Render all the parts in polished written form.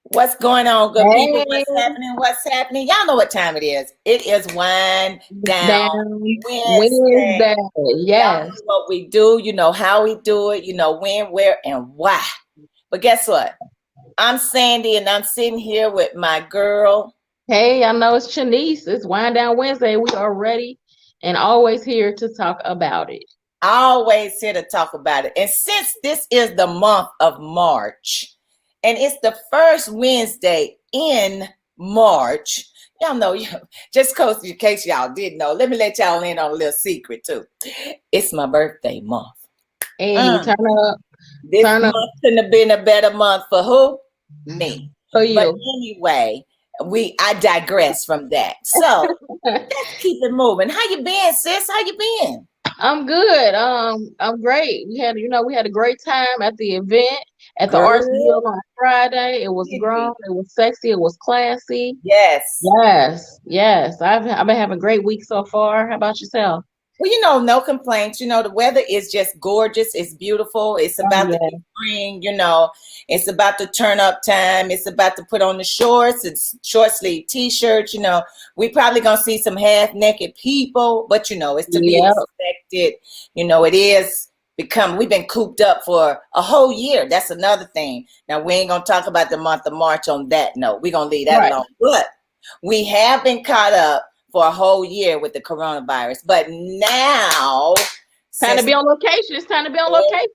What's going on, good people? Hey, What's happening? What's happening? Y'all know what time it is. It is Wind Down down Wednesday. Wednesday. Y'all Yes. know what we do. You know how we do it. You know when, where, and why. But guess what? I'm Sandy, and I'm sitting here with my girl. Hey, I know it's Shanice. It's Wind Down Wednesday. We are ready and always here to talk about it. Always here to talk about it. And since this is the month of March, and it's the first Wednesday in March, y'all know, just in case y'all didn't know, let me let y'all in on a little secret too. It's my birthday month. Hey, Mm. turn up, This turn up month couldn't have been a better month for who? Me. for But you. anyway, I digress from that. So let's keep it moving. How you been, sis? How you been? I'm good. I'm great. We had a great time at the event at the Arts Girl. Guild on Friday. It was Did grown, we? it was sexy, it was classy. Yes. Yes, yes. I've been having a great week so far. How about yourself? Well, no complaints. The weather is just gorgeous. It's beautiful. It's Oh about to yeah. be spring. It's about to turn up time. It's about to put on the shorts. It's short sleeve t-shirts. We probably gonna see some half naked people, but it's to be Yep. expected. It is become. We've been cooped up for a whole year. That's another thing. Now we ain't gonna talk about the month of March on that note. We're gonna leave that Right. alone. But we have been caught up for a whole year with the coronavirus. But now, Time to since be on location. It's time to be on location.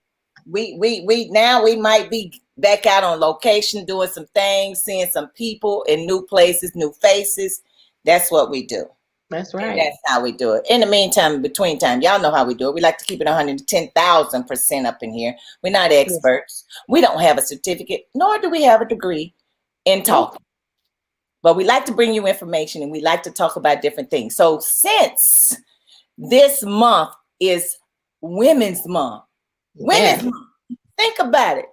we might be back out on location doing some things, seeing some people in new places, new faces. That's what we do. That's And right. that's how we do it. In the meantime, in between time, y'all know how we do it. We like to keep it 110,000% up in here. We're not Yes. experts. We don't have a certificate, nor do we have a degree in Nope. talking. But we like to bring you information and we like to talk about different things. So since this month is Women's Month, Yeah. Women's Month, think about it.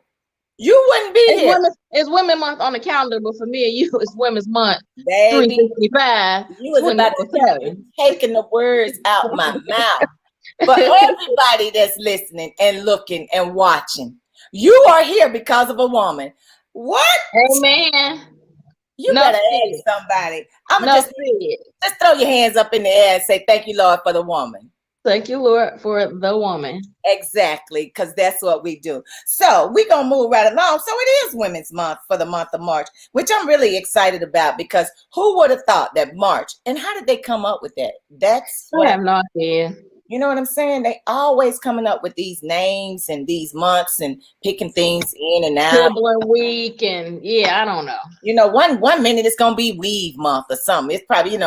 You wouldn't be It's here, Women Month on the calendar, but for me and you, it's Women's Month baby. 365, You was about to, you 24/7. taking the words out my mouth. For everybody that's listening and looking and watching, you are here because of a woman. What? Amen. You Enough better said. ask somebody. I'ma Enough just said. just throw your hands up in the air and say thank you, Lord, for the woman. Thank you, Lord, for the woman. Exactly, because that's what we do. So we're gonna move right along. So it is Women's Month for the month of March, which I'm really excited about because who would have thought that March? And how did they come up with that? That's what I have no idea. you know what I'm saying? They always coming up with these names and these months and picking things in and out. Sibling week and yeah, I don't know. One minute it's gonna be weave month or something. It's probably,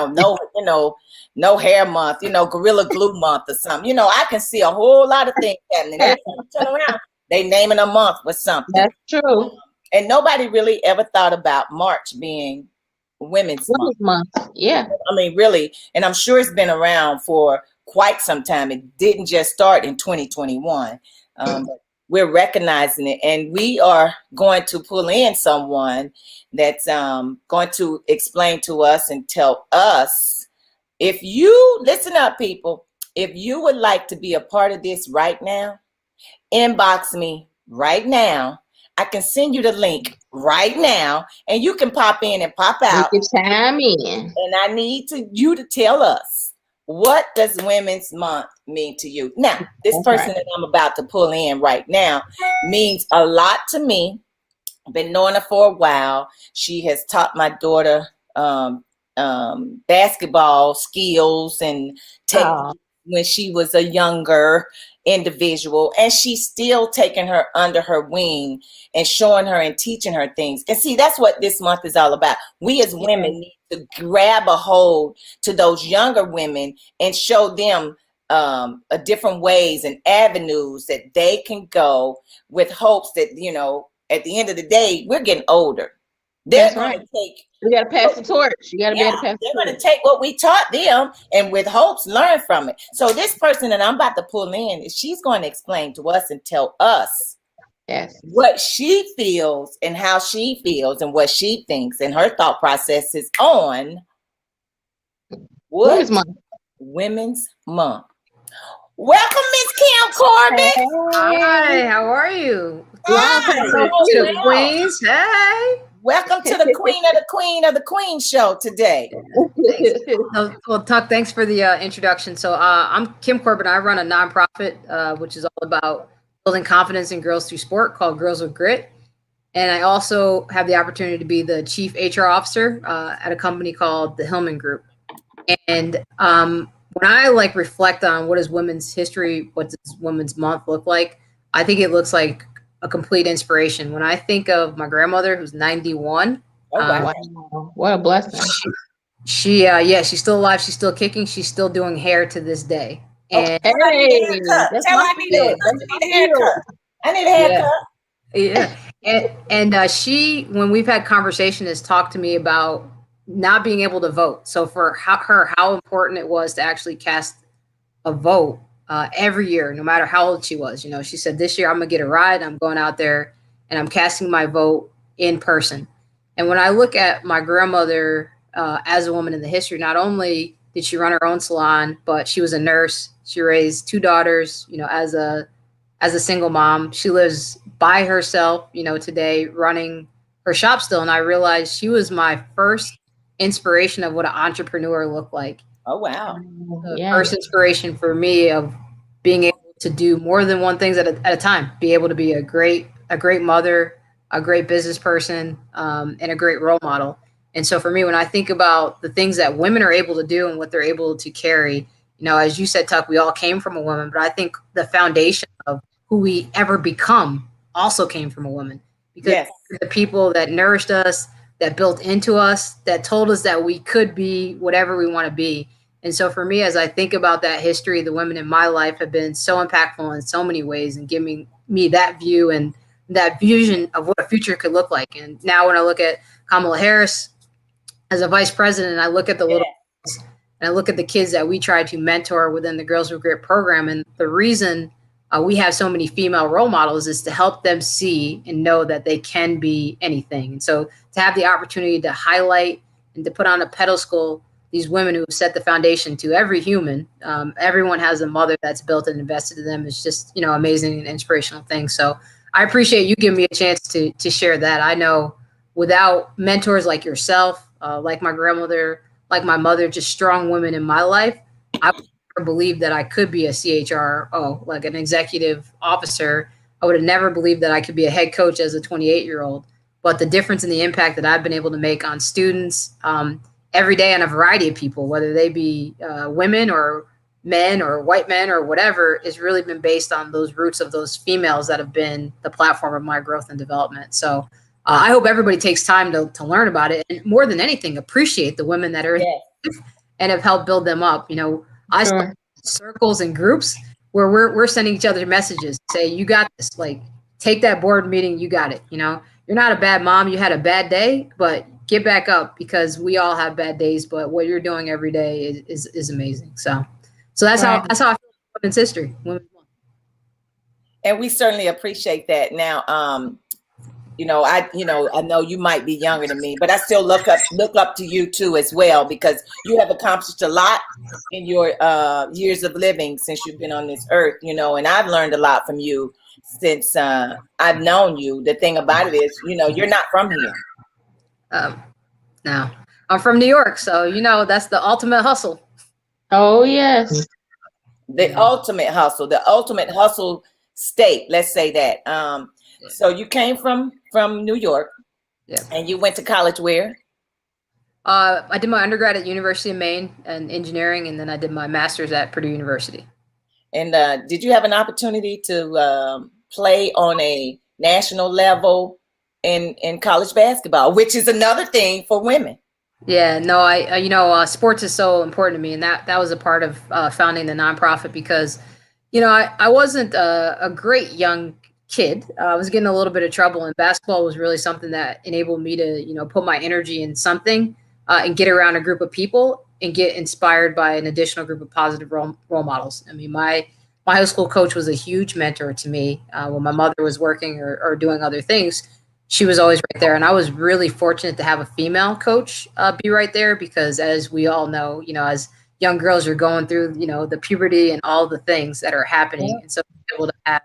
no hair month, gorilla glue month or something. I can see a whole lot of things happening. Every time you turn around, they naming a month with something. That's true. And nobody really ever thought about March being Women's Month. Women's Month. Yeah. I mean, really, and I'm sure it's been around for quite some time. It didn't just start in 2021. But we're recognizing it, and we are going to pull in someone that's going to explain to us and tell us. If you listen up, people, if you would like to be a part of this right now, inbox me right now. I can send you the link right now, and you can pop in and pop You out. can chime in. And I need you to tell us, what does Women's Month mean to you? Now, this That's person right. that I'm about to pull in right now means a lot to me. I've been knowing her for a while. She has taught my daughter basketball skills and techniques Oh, when she was a younger individual, and she's still taking her under her wing and showing her and teaching her things. And see, that's what this month is all about. We as yeah. women need to grab a hold to those younger women and show them a different ways and avenues that they can go, with hopes that at the end of the day, we're getting older. They're That's going right. to take You gotta pass the torch. You gotta be yeah, able to pass they're the going to torch. take what we taught them and with hopes learn from it. So this person that I'm about to pull in, she's going to explain to us and tell us Yes. what she feels and how she feels and what she thinks and her thought processes on Women's what Month. Women's Month. Welcome, Miss Kim Corbin. Hey, Hi, how are you? long time Hi, no To doing see. well. Queens, hey. Welcome to the Queen show today. Well, Tuck, thanks for the introduction. So I'm Kim Corbin. I run a nonprofit, which is all about building confidence in girls through sport called Girls with Grit. And I also have the opportunity to be the chief HR officer at a company called the Hillman Group. And when I reflect on what is Women's History, what does Women's Month look like, I think it looks like a complete inspiration. When I think of my grandmother, who's 91. Oh, wow. Wow. What a blessing. She's still alive. She's still kicking. She's still doing hair to this day. And I need a haircut. I need a haircut. And she, when we've had conversation, has talked to me about not being able to vote. So for how important it was to actually cast a vote every year, no matter how old she was. You know, she said, this year I'm gonna get a ride. I'm going out there and I'm casting my vote in person. And when I look at my grandmother as a woman in the history, not only did she run her own salon, but she was a nurse. She raised 2 daughters, you know, as a single mom. She lives by herself, you know, today running her shop still. And I realized she was my first inspiration of what an entrepreneur looked like. Oh, wow. First inspiration for me of being able to do more than one thing at a time, be able to be a great mother, a great business person, and a great role model. And so for me, when I think about the things that women are able to do and what they're able to carry, you know, as you said, Tuck, we all came from a woman, but I think the foundation of who we ever become also came from a woman, because the people that nourished us, that built into us, that told us that we could be whatever we want to be. And so for me, as I think about that history, the women in my life have been so impactful in so many ways and giving me that view and that vision of what a future could look like. And now when I look at Kamala Harris as a vice president, I look at the little kids, and I look at the kids that we try to mentor within the Girls with Grit program. And the reason we have so many female role models is to help them see and know that they can be anything. And so to have the opportunity to highlight and to put on a pedestal these women who have set the foundation to every human, everyone has a mother that's built and invested in them. It's just, you know, amazing and inspirational thing. So I appreciate you giving me a chance to share that. I know without mentors like yourself, like my grandmother, like my mother, just strong women in my life, I would never believe that I could be a CHRO, like an executive officer. I would have never believed that I could be a head coach as a 28-year-old. But the difference in the impact that I've been able to make on students every day on a variety of people, whether they be women or men or white men or whatever, has really been based on those roots of those females that have been the platform of my growth and development. So I hope everybody takes time to learn about it, and more than anything, appreciate the women that are in and have helped build them up. You know, I start circles and groups where we're sending each other messages, say, you got this, like, take that board meeting, you got it. You know, you're not a bad mom, you had a bad day, but get back up, because we all have bad days, but what you're doing every day is amazing. So that's how I feel Women's History. And we certainly appreciate that. Now, I know you might be younger than me, but I still look up to you too as well, because you have accomplished a lot in your years of living since you've been on this earth, you know, and I've learned a lot from you since I've known you. The thing about it is, you know, you're not from here. No, I'm from New York, so you know that's the ultimate hustle. Oh yes, the ultimate hustle state. Let's say that. So you came from New York, and you went to college where? I did my undergrad at University of Maine in engineering, and then I did my master's at Purdue University. And did you have an opportunity to play on a national level in college basketball, which is another thing for women? Yeah, no, sports is so important to me, and that was a part of founding the nonprofit, because, you know, I wasn't a great young kid. I was getting a little bit of trouble, and basketball was really something that enabled me to, you know, put my energy in something and get around a group of people and get inspired by an additional group of positive role models. I mean, my high school coach was a huge mentor to me when my mother was working or doing other things. She was always right there. And I was really fortunate to have a female coach be right there, because as we all know, you know, as young girls, you're going through, you know, the puberty and all the things that are happening. And so being able to have,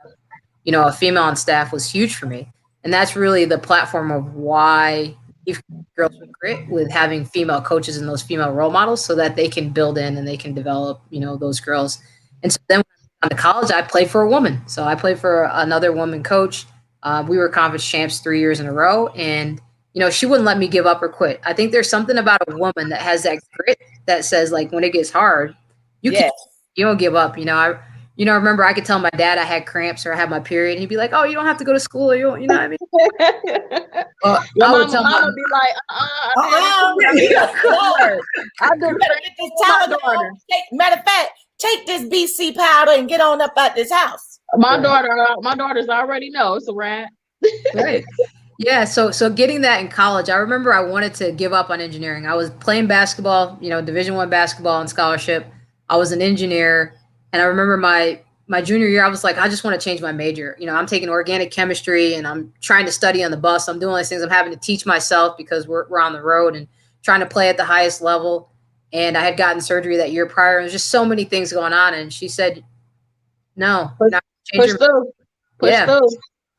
you know, a female on staff was huge for me. And that's really the platform of why leave Girls with Grit with having female coaches and those female role models so that they can build in and they can develop, those girls. And so then when I went on to college, I played for a woman. So I played for another woman coach. We were conference champs 3 years in a row. And, she wouldn't let me give up or quit. I think there's something about a woman that has that grit that says, like, when it gets hard, you don't give up. I remember I could tell my dad I had cramps or I had my period. He'd be like, "Oh, you don't have to go to school." Or you know what I mean? Your I would tell mama be like, I do better get this Tylenol. Matter of fact, take this BC powder and get on up out this house. My daughters already know it's a wrap. Right. Yeah. So getting that in college, I remember I wanted to give up on engineering. I was playing basketball, Division I basketball and scholarship. I was an engineer. And I remember my junior year, I was like, I just want to change my major. I'm taking organic chemistry and I'm trying to study on the bus. I'm doing all these things. I'm having to teach myself because we're on the road and trying to play at the highest level. And I had gotten surgery that year prior. There's just so many things going on. And she said, no. Push through.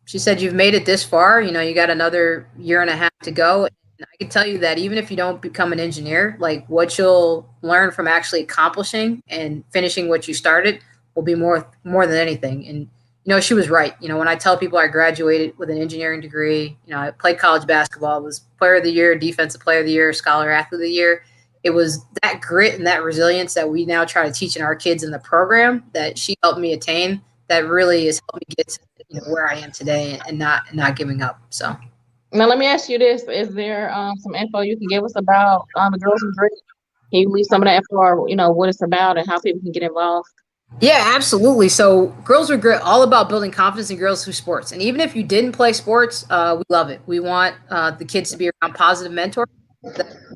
She said, you've made it this far. You got another year and a half to go. And I can tell you that even if you don't become an engineer, like what you'll learn from actually accomplishing and finishing what you started will be more than anything. And, she was right. When I tell people I graduated with an engineering degree, I played college basketball, was player of the year, defensive player of the year, scholar athlete of the year. It was that grit and that resilience that we now try to teach in our kids in the program that she helped me attain that really has helped me get to where I am today and not giving up. So. Now, let me ask you this. Is there some info you can give us about the Girls with Grit? Can you leave some of that info or, what it's about and how people can get involved? Yeah, absolutely. So Girls with Grit, all about building confidence in girls through sports. And even if you didn't play sports, we love it. We want the kids to be around positive mentors,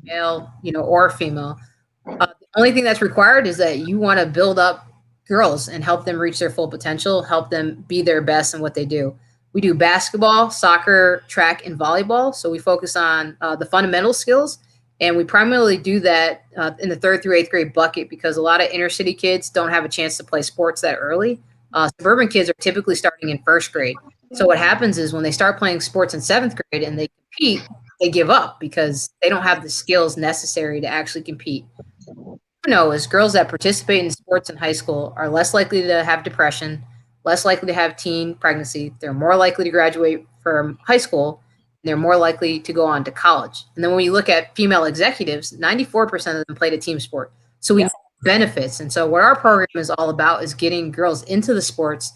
male, or female. The only thing that's required is that you want to build up girls and help them reach their full potential, help them be their best in what they do. We do basketball, soccer, track, and volleyball. So we focus on the fundamental skills. And we primarily do that in the 3rd through 8th grade bucket because a lot of inner city kids don't have a chance to play sports that early. Suburban kids are typically starting in 1st grade. So what happens is when they start playing sports in 7th grade and they compete, they give up because they don't have the skills necessary to actually compete. Is girls that participate in sports in high school are less likely to have depression, less likely to have teen pregnancy. They're more likely to graduate from high school. And they're more likely to go on to college. And then when you look at female executives, 94% of them played a team sport. So we know benefits. And so what our program is all about is getting girls into the sports,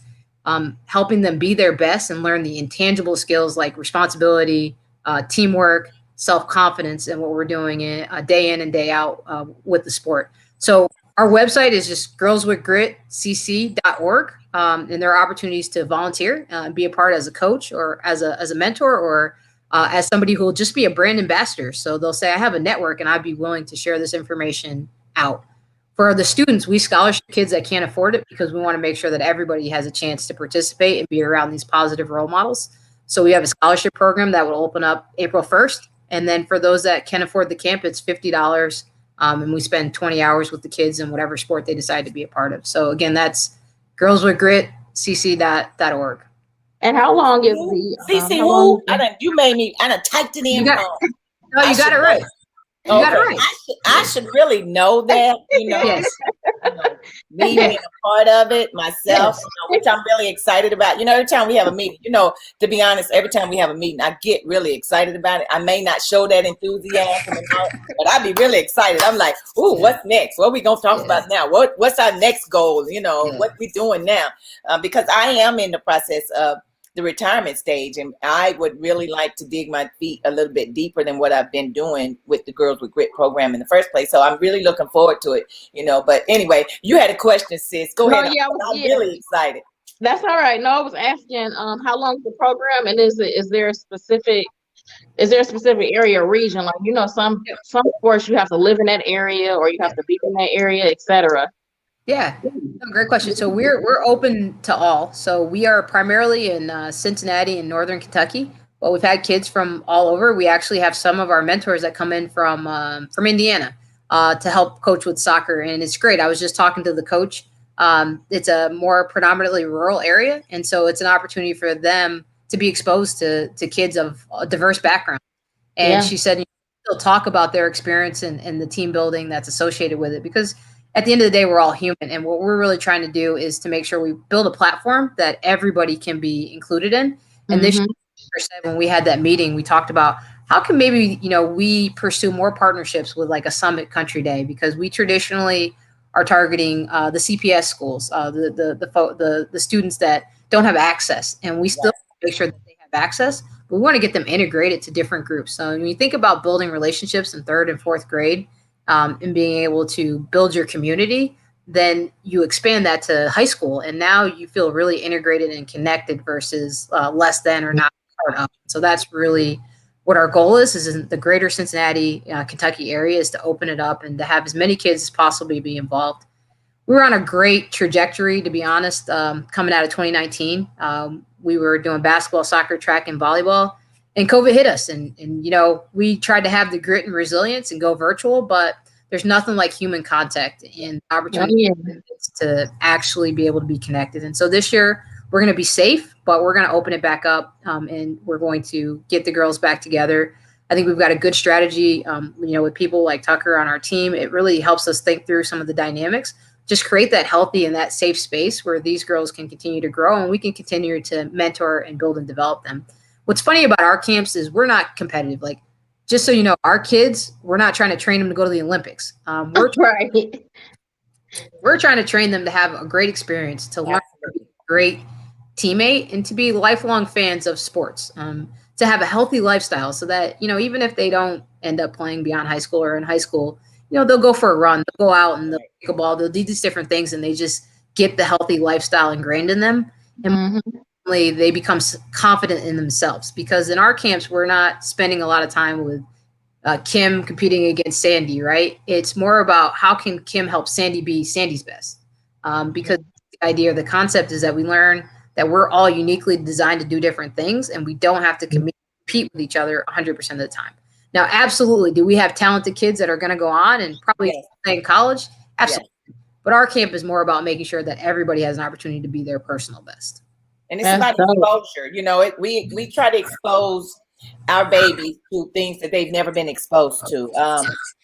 helping them be their best and learn the intangible skills like responsibility, teamwork, self-confidence, and what we're doing day in and day out with the sport. So our website is just girlswithgritcc.org. And there are opportunities to volunteer and be a part as a coach or as a mentor or as somebody who will just be a brand ambassador. So they'll say, I have a network and I'd be willing to share this information out. For the students, we scholarship kids that can't afford it because we want to make sure that everybody has a chance to participate and be around these positive role models. So we have a scholarship program that will open up April 1st. And then for those that can afford the camp, it's $50. And we spend 20 hours with the kids in whatever sport they decide to be a part of. So again, that's girlswithgritcc.org. And how long is the CC who? You made me. I done typed it in. You got it right. You got it right. I should really know that. Yes. Me being a part of it myself, which I'm really excited about. Every time we have a meeting, to be honest, every time we have a meeting, I get really excited about it. I may not show that enthusiasm, but I'd be really excited. I'm like, ooh, what's next? What are we gonna talk about now? What's our next goal? What we doing now? Because I am in the process of the retirement stage, and I would really like to dig my feet a little bit deeper than what I've been doing with the Girls with Grit program in the first place. So I'm really looking forward to it, But anyway, you had a question, sis. Go ahead. I'm really excited. That's all right. No, I was asking how long is the program, and is there a specific area or region? Like some sports you have to live in that area or you have to be in that area, etc. Yeah, great question. So we're open to all. So we are primarily in Cincinnati and Northern Kentucky, but we've had kids from all over. We actually have some of our mentors that come in from Indiana to help coach with soccer, and it's great. I was just talking to the coach. It's a more predominantly rural area, and so it's an opportunity for them to be exposed to kids of a diverse background. And Yeah. she said, they'll talk about their experience and the team building that's associated with it, because at the end of the day, we're all human. And what we're really trying to do is to make sure we build a platform that everybody can be included in. And this year, when we had that meeting, we talked about how can maybe, we pursue more partnerships with like a Summit Country Day, because we traditionally are targeting the CPS schools, the students that don't have access, and we still make sure that they have access, but we want to get them integrated to different groups. So when you think about building relationships in third and fourth grade, and being able to build your community, then you expand that to high school, and now you feel really integrated and connected versus less than or not part of. So that's really what our goal is in the greater Cincinnati, Kentucky area, is to open it up and to have as many kids as possible be involved. We were on a great trajectory, to be honest, coming out of 2019. We were doing basketball, soccer, track, and volleyball, and COVID hit us. And we tried to have the grit and resilience and go virtual, but there's nothing like human contact and opportunity to actually be able to be connected. And so this year, we're going to be safe, but we're going to open it back up, and we're going to get the girls back together. I think we've got a good strategy, with people like Tucker on our team. It really helps us think through some of the dynamics, just create that healthy and that safe space where these girls can continue to grow and we can continue to mentor and build and develop them. What's funny about our camps is we're not competitive. Like, just so you know, our kids, we're not trying to train them to go to the Olympics. We're trying to train them to have a great experience, to learn to be a great teammate, and to be lifelong fans of sports, to have a healthy lifestyle, so that, even if they don't end up playing beyond high school or in high school, they'll go for a run, they'll go out and they'll kick a ball, they'll do these different things, and they just get the healthy lifestyle ingrained in them. And they become confident in themselves, because in our camps, we're not spending a lot of time with Kim competing against Sandy, right? It's more about how can Kim help Sandy be Sandy's best, because the idea, the concept is that we learn that we're all uniquely designed to do different things, and we don't have to compete with each other 100% of the time. Now, absolutely, do we have talented kids that are going to go on and probably play in college? Absolutely. Yes. But our camp is more about making sure that everybody has an opportunity to be their personal best. And it's about exposure. We try to expose our babies to things that they've never been exposed to.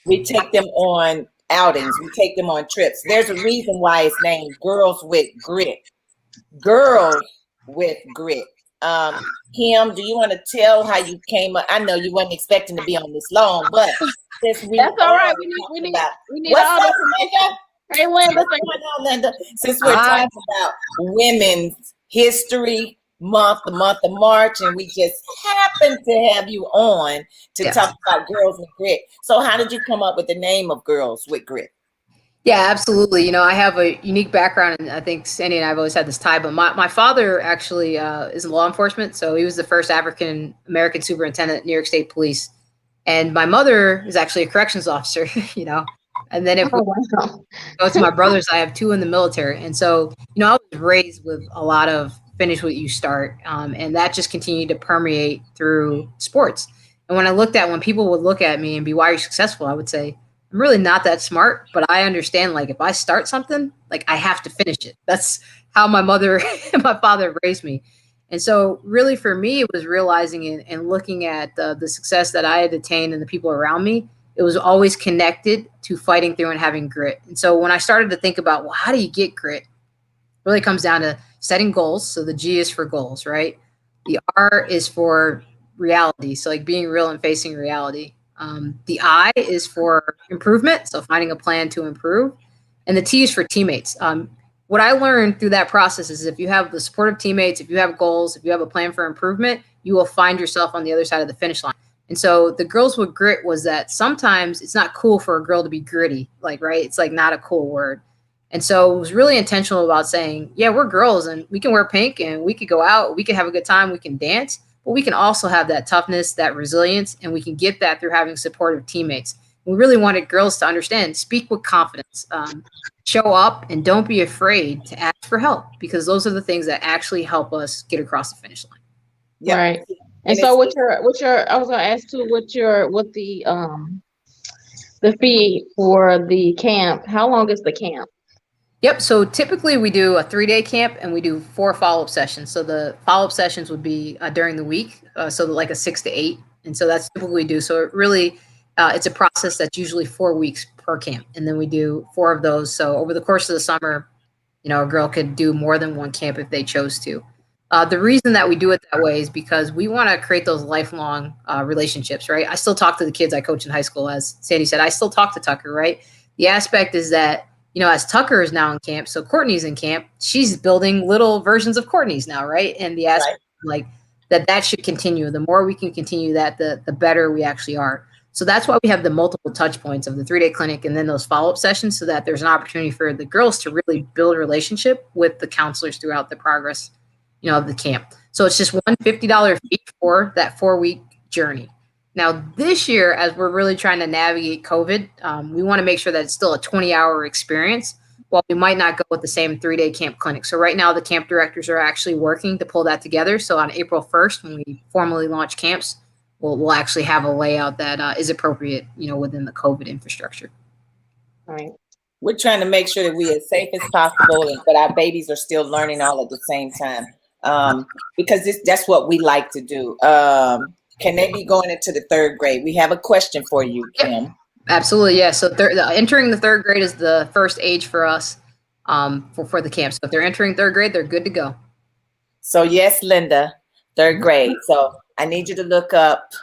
We take them on outings. We take them on trips. There's a reason why it's named Girls with Grit. Girls with Grit. Kim, do you want to tell how you came up? I know you weren't expecting to be on this long, but that's all right. We need what's up, Linda? Hey, Linda. What's going on, Linda? Since we're talking about Women's History Month, the month of March, and we just happened to have you on to talk about Girls with Grit. So how did you come up with the name of Girls with Grit? Yeah, absolutely. I have a unique background, and I think Sandy and I have always had this tie, but my father actually is in law enforcement. So he was the first African-American superintendent at New York State Police. And my mother is actually a corrections officer, and then if we go to my brothers, I have two in the military. And so, I was raised with a lot of finish what you start. And that just continued to permeate through sports. And when people would look at me and be, why are you successful? I would say, I'm really not that smart, but I understand, like, if I start something, like, I have to finish it. That's how my mother and my father raised me. And so really for me, it was realizing and looking at the success that I had attained and the people around me. It was always connected to fighting through and having grit. And so when I started to think about, well, how do you get grit? It really comes down to setting goals. So the G is for goals, right? The R is for reality. So like being real and facing reality. The I is for improvement. So finding a plan to improve. And the T is for teammates. What I learned through that process is if you have the supportive teammates, if you have goals, if you have a plan for improvement, you will find yourself on the other side of the finish line. And so the Girls with Grit was that sometimes it's not cool for a girl to be gritty, right? It's like not a cool word. And so it was really intentional about saying, yeah, we're girls and we can wear pink and we could go out, we can have a good time, we can dance, but we can also have that toughness, that resilience, and we can get that through having supportive teammates. We really wanted girls to understand, speak with confidence, show up, and don't be afraid to ask for help, because those are the things that actually help us get across the finish line. Yeah. Right. And so what your I was gonna ask too, what the fee for the camp, how long is the camp? Yep. So typically we do a 3-day camp and we do 4 follow-up sessions. So the follow-up sessions would be during the week. So like a 6 to 8. And so that's typically what we do. So it really, it's a process that's usually 4 weeks per camp. And then we do 4 of those. So over the course of the summer, a girl could do more than one camp if they chose to. The reason that we do it that way is because we want to create those lifelong relationships, right? I still talk to the kids I coach in high school. As Sandy said, I still talk to Tucker, right? The aspect is that, as Tucker is now in camp, so Courtney's in camp, she's building little versions of Courtney's now, right? And the aspect like that should continue. The more we can continue that, the better we actually are. So that's why we have the multiple touch points of the 3-day clinic and then those follow-up sessions, so that there's an opportunity for the girls to really build a relationship with the counselors throughout the progress, of the camp. So it's just $150 fee for that 4-week journey. Now, this year, as we're really trying to navigate COVID, we want to make sure that it's still a 20-hour experience, while we might not go with the same 3-day camp clinic. So right now, the camp directors are actually working to pull that together. So on April 1st, when we formally launch camps, we'll actually have a layout that is appropriate, within the COVID infrastructure. All right. We're trying to make sure that we're as safe as possible, but our babies are still learning all at the same time, because that's what we like to do. Can they be going into the 3rd grade? We have a question for you, Kim. Absolutely, yeah. So entering the 3rd grade is the first age for us for the camp. So if they're entering 3rd grade, they're good to go. So yes, Linda, 3rd grade. So I need you to look up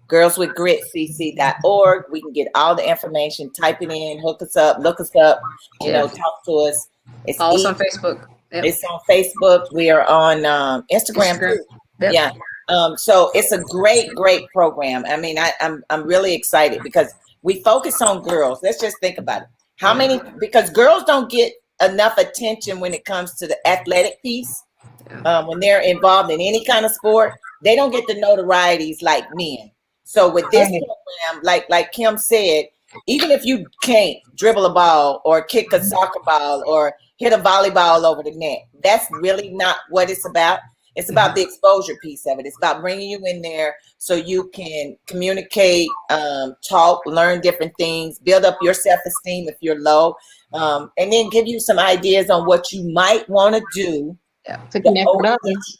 girlswithgritcc.org. We can get all the information. Type it in, hook us up, look us up, talk to us. It's follow us on Facebook. Yep. It's on Facebook. We are on Instagram. Yep. Yeah. So it's a great program. I mean, I'm really excited because we focus on girls. Let's just think about it. Because girls don't get enough attention when it comes to the athletic piece. When they're involved in any kind of sport, they don't get the notorieties like men. So with this program, like Kim said, even if you can't dribble a ball or kick a soccer ball or hit a volleyball over the net, that's really not what it's about. It's about the exposure piece of it. It's about bringing you in there so you can communicate, talk, learn different things, build up your self-esteem if you're low, and then give you some ideas on what you might want to do to connect with others.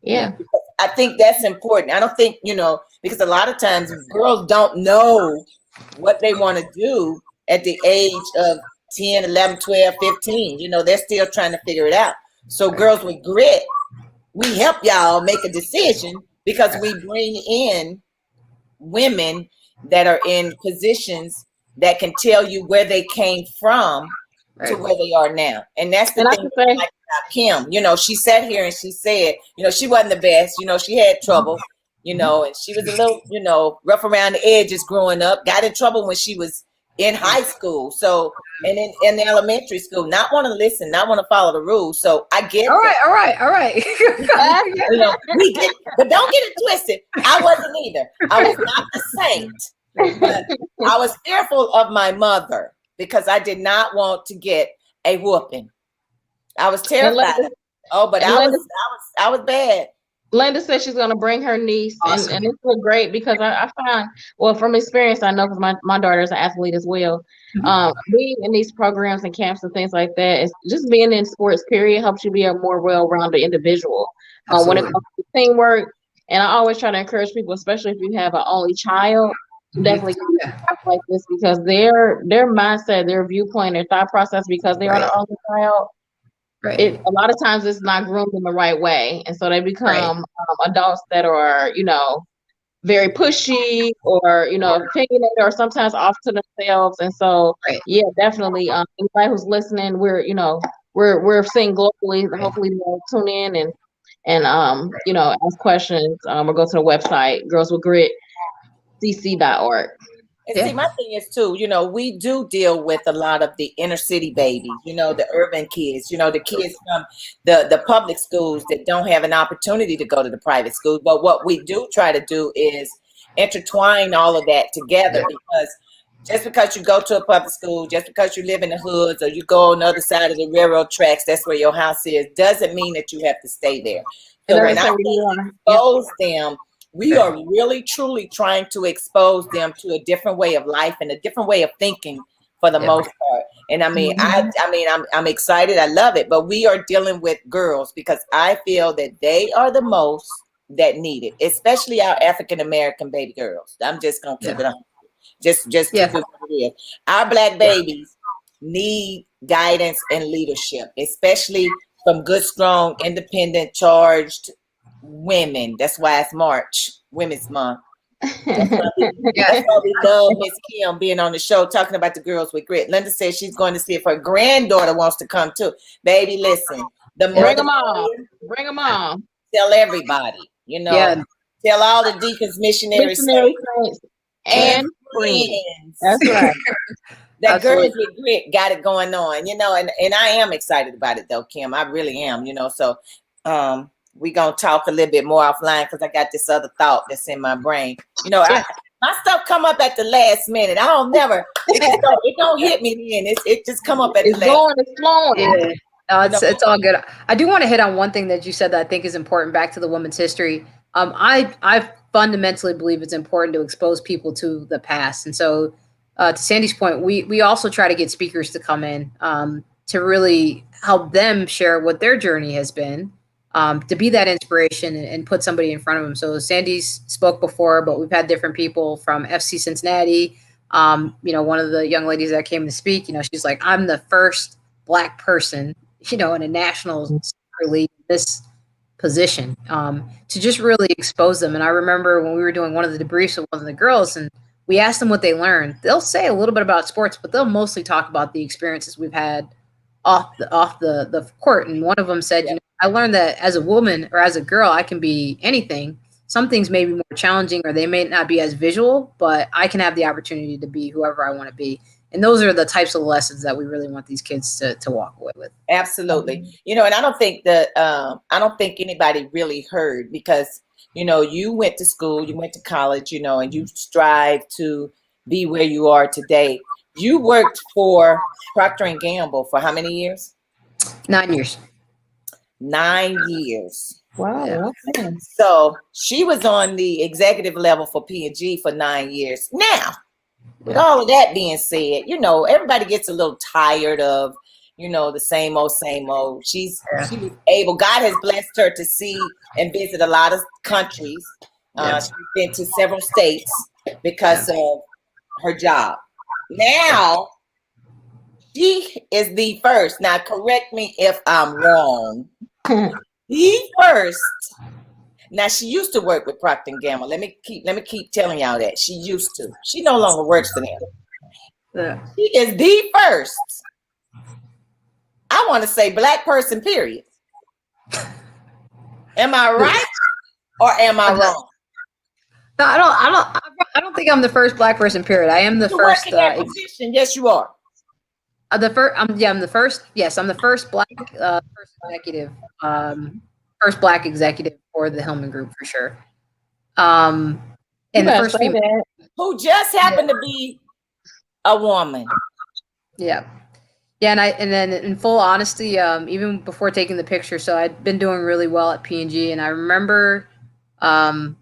Yeah. Because I think that's important. I don't think, because a lot of times girls don't know what they want to do at the age of 10, 11, 12, 15. They're still trying to figure it out. So Girls with Grit, we help y'all make a decision because we bring in women that are in positions that can tell you where they came from to where they are now. And that's the thing like about Kim. She sat here and she said, she wasn't the best. She had trouble, and she was a little, rough around the edges growing up, got in trouble when she was in high school. So, and in elementary school, not want to listen, not want to follow the rules. So I get All right. We get, but don't get it twisted. I wasn't either. I was not the saint, but I was fearful of my mother because I did not want to get a whooping. I was terrified. But I was bad. Linda said she's going to bring her niece, awesome. and it's so great because I find, well, from experience, I know because my daughter is an athlete as well. Being in these programs and camps and things like that, is just being in sports, period, helps you be a more well-rounded individual. When it comes to teamwork, and I always try to encourage people, especially if you have an only child, definitely stuff like this because their mindset, their viewpoint, their thought process, because they are the only child. Right. A lot of times it's not groomed in the right way. And so they become adults that are, very pushy or, opinionated or sometimes off to themselves. And so, definitely anybody who's listening, we're seeing globally, hopefully they'll tune in and ask questions or go to the website, girlswithgritcc.org. And see, my thing is too, we do deal with a lot of the inner city babies, the urban kids, the kids from the public schools that don't have an opportunity to go to the private schools. But what we do try to do is intertwine all of that together because just because you go to a public school, just because you live in the hoods or you go on the other side of the railroad tracks, that's where your house is, doesn't mean that you have to stay there. So when I expose them, we are really, truly trying to expose them to a different way of life and a different way of thinking for the most part. And I'm excited. I love it. But we are dealing with girls because I feel that they are the most that need it, especially our African American baby girls. I'm just gonna keep it on. Just keep it what it is. Our Black babies need guidance and leadership, especially from good, strong, independent, charged women. That's why it's March, Women's Month. That's why we love Miss Kim being on the show talking about the girls with grit. Linda says she's going to see if her granddaughter wants to come too. Baby, listen. Bring them on. Bring them on. Tell everybody, tell all the deacons, missionaries, saints, and friends. That's right. That Girls with Grit got it going on, and I am excited about it though, Kim. I really am, so we're going to talk a little bit more offline because I got this other thought that's in my brain. My stuff come up at the last minute. I don't never, it don't hit me then. It just come up at the last minute. It's flowing. Yeah. No, it's all good. I do want to hit on one thing that you said that I think is important back to the women's history. I fundamentally believe it's important to expose people to the past. And so to Sandy's point, we also try to get speakers to come in to really help them share what their journey has been, to be that inspiration and put somebody in front of them. So Sandy's spoke before, but we've had different people from FC Cincinnati. One of the young ladies that came to speak, she's like, I'm the first Black person, in a national soccer league, this position, to just really expose them. And I remember when we were doing one of the debriefs with one of the girls and we asked them what they learned, they'll say a little bit about sports, but they'll mostly talk about the experiences we've had off the court. And one of them said, I learned that as a woman or as a girl, I can be anything. Some things may be more challenging or they may not be as visual, but I can have the opportunity to be whoever I want to be. And those are the types of lessons that we really want these kids to walk away with. Absolutely. And I don't think anybody really heard because, you went to school, you went to college, and you strive to be where you are today. You worked for Procter & Gamble for how many years? 9 years. 9 years. Wow. Yeah. Okay. So she was on the executive level for P&G for 9 years. Now, with all of that being said, everybody gets a little tired of, the same old. She was able, God has blessed her to see and visit a lot of countries. She's been to several states because of her job. Now, she is the first. Now, correct me if I'm wrong. The first. Now she used to work with Procter & Gamble. Let me keep telling y'all that she used to. She no longer works for them. Yeah. She is the first. I want to say Black person. Period. Am I right or am I wrong? No, I don't think I'm the first Black person. Period. I am the first. In that position. Yes, you are. I'm the first. Yes, I'm the first Black first executive. First Black executive for the Hillman Group for sure. And the first female who just happened to be a woman. Yeah. Yeah, and then in full honesty, even before taking the picture, so I'd been doing really well at P&G, and I remember calling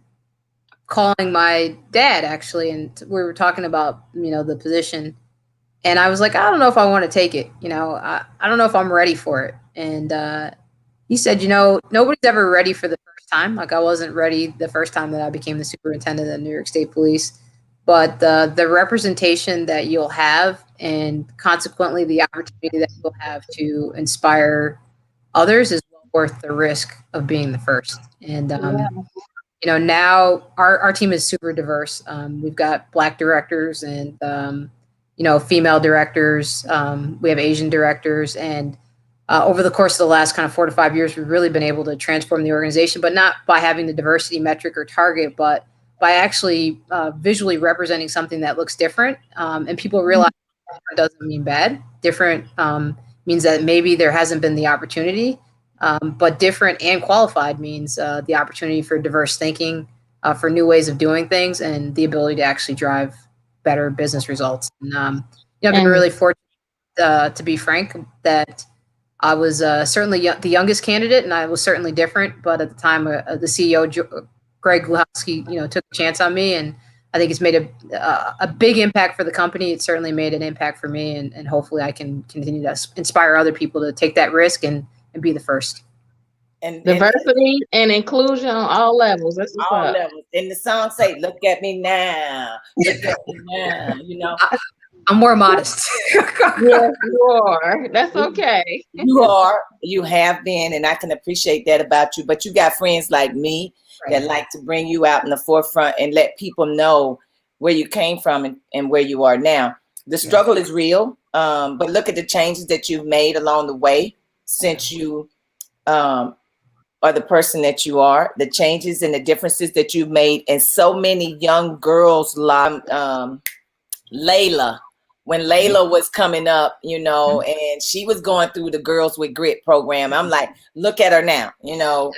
my dad actually, and we were talking about the position, and I was like, I don't know if I want to take it. I don't know if I'm ready for it, and he said, nobody's ever ready for the first time. Like I wasn't ready the first time that I became the superintendent of New York State Police, but the representation that you'll have and consequently the opportunity that you'll have to inspire others is well worth the risk of being the first. And, now our team is super diverse. We've got Black directors and, female directors. We have Asian directors, and over the course of the last kind of 4 to 5 years, we've really been able to transform the organization, but not by having the diversity metric or target, but by actually visually representing something that looks different. And people realize different doesn't mean bad. Different means that maybe there hasn't been the opportunity, but different and qualified means the opportunity for diverse thinking, for new ways of doing things, and the ability to actually drive better business results. And I've been really fortunate, to be frank, that I was certainly the youngest candidate, and I was certainly different. But at the time, the CEO, Greg Gluchowski, took a chance on me, and I think it's made a big impact for the company. It certainly made an impact for me, and hopefully I can continue to inspire other people to take that risk and be the first. and Diversity and inclusion on all levels. That's what's all up. levels. And the song say, "Look at me now, look at me now." You know, I'm more modest. Yes, you are. That's okay. you are, you have been, and I can appreciate that about you. But you got friends like me that like to bring you out in the forefront and let people know where you came from and where you are now. The struggle is real, but look at the changes that you've made along the way since you are the person that you are, the changes and the differences that you've made in so many young girls' lives. Layla, when Layla was coming up, you know, and she was going through the Girls with Grit program. I'm like, look at her now, you know,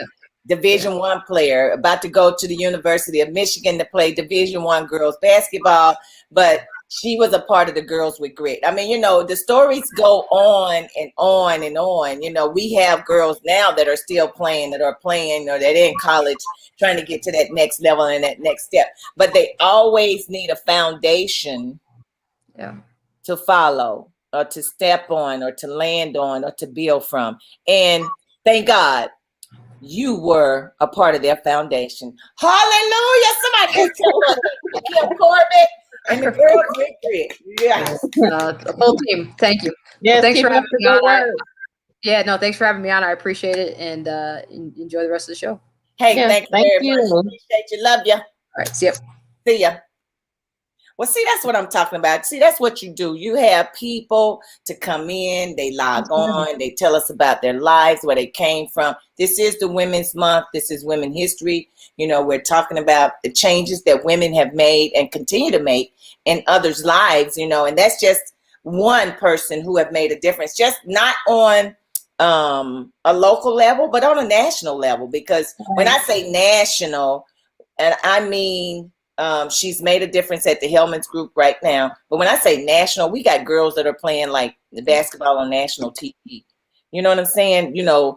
Division One player, about to go to the University of Michigan to play Division One girls basketball, but she was a part of the Girls with Grit. I mean, you know, the stories go on and on and on. You know, we have girls now that are still playing, that are playing, or that are in college trying to get to that next level and that next step. But they always need a foundation to follow or to step on or to land on or to build from. And thank God you were a part of their foundation. Hallelujah. Somebody just tell us Kim Corbett and the Girls with Grit. Yes. The whole team. Thank you. Yes, Thanks keep for up having the me good on. work. Thanks for having me on. I appreciate it, and enjoy the rest of the show. Hey, Yes, thank you thank very you. much. Appreciate you. Love you. All right, see ya. See ya. Well, see, that's what I'm talking about. See, that's what you do. You have people to come in, they log on, they tell us about their lives, where they came from. This is the Women's Month. This is Women History. You know, we're talking about the changes that women have made and continue to make in others' lives, you know, and that's just one person who have made a difference, just not on a local level, but on a national level. Because when I say national, and I mean, she's made a difference at the Hellman's Group right now. But when I say national, we got girls that are playing like the basketball on national TV. You know what I'm saying? You know,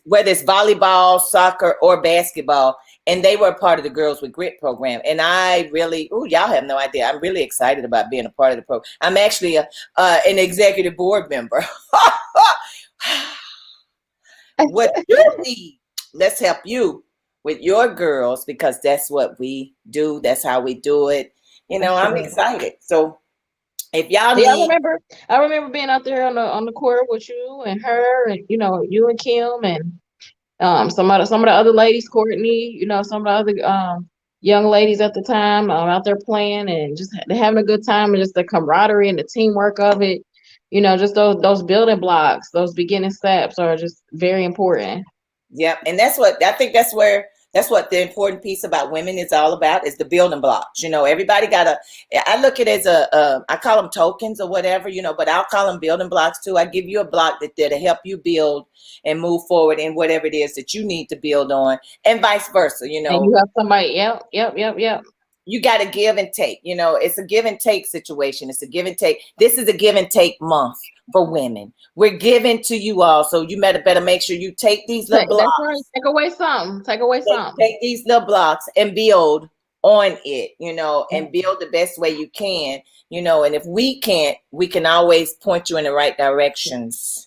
whether it's volleyball, soccer, or basketball. And they were a part of the Girls with Grit program. And I really, y'all have no idea. I'm really excited about being a part of the program. I'm actually an executive board member. What you need, let's help you with your girls, because that's what we do. That's how we do it. You know, I'm excited. So if y'all need, I remember being out there on the court with you and her, and you know, you and Kim and some of the other ladies, Courtney, you know, some of the other young ladies at the time out there playing and just having a good time, and just the camaraderie and the teamwork of it. You know, just those building blocks, those beginning steps are just very important. Yep. And that's what the important piece about women is all about, is the building blocks. You know, everybody I look at it as I call them tokens or whatever, you know, but I'll call them building blocks too. I give you a block that'll help you build and move forward in whatever it is that you need to build on, and vice versa, you know. And you have somebody, yep. You got to give and take, you know, it's a give and take situation. It's a give and take. This is a give and take month for women. We're giving to you all. So you better make sure you take these little blocks. That's right. Take away something. Take these little blocks and build on it, you know, and build the best way you can, you know, and if we can't, we can always point you in the right directions.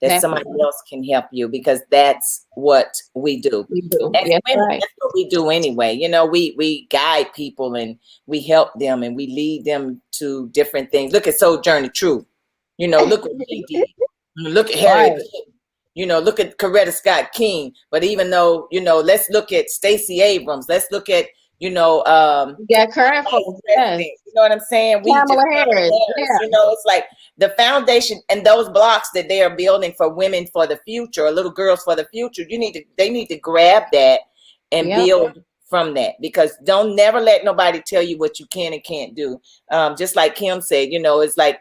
That somebody else can help you, because that's what we do. That's what we do anyway. You know, we guide people and we help them and we lead them to different things. Look at Sojourner Truth. You know, look what he did. Look at Harriet. You know, look at Coretta Scott King. But even though, you know, let's look at Stacey Abrams. Let's look at, you know, current folks. Yes. You know what I'm saying? Kamala Harris. Yeah. You know, it's like the foundation and those blocks that they are building for women for the future, or little girls for the future. They need to grab that and build from that, because don't never let nobody tell you what you can and can't do. Just like Kim said, you know, it's like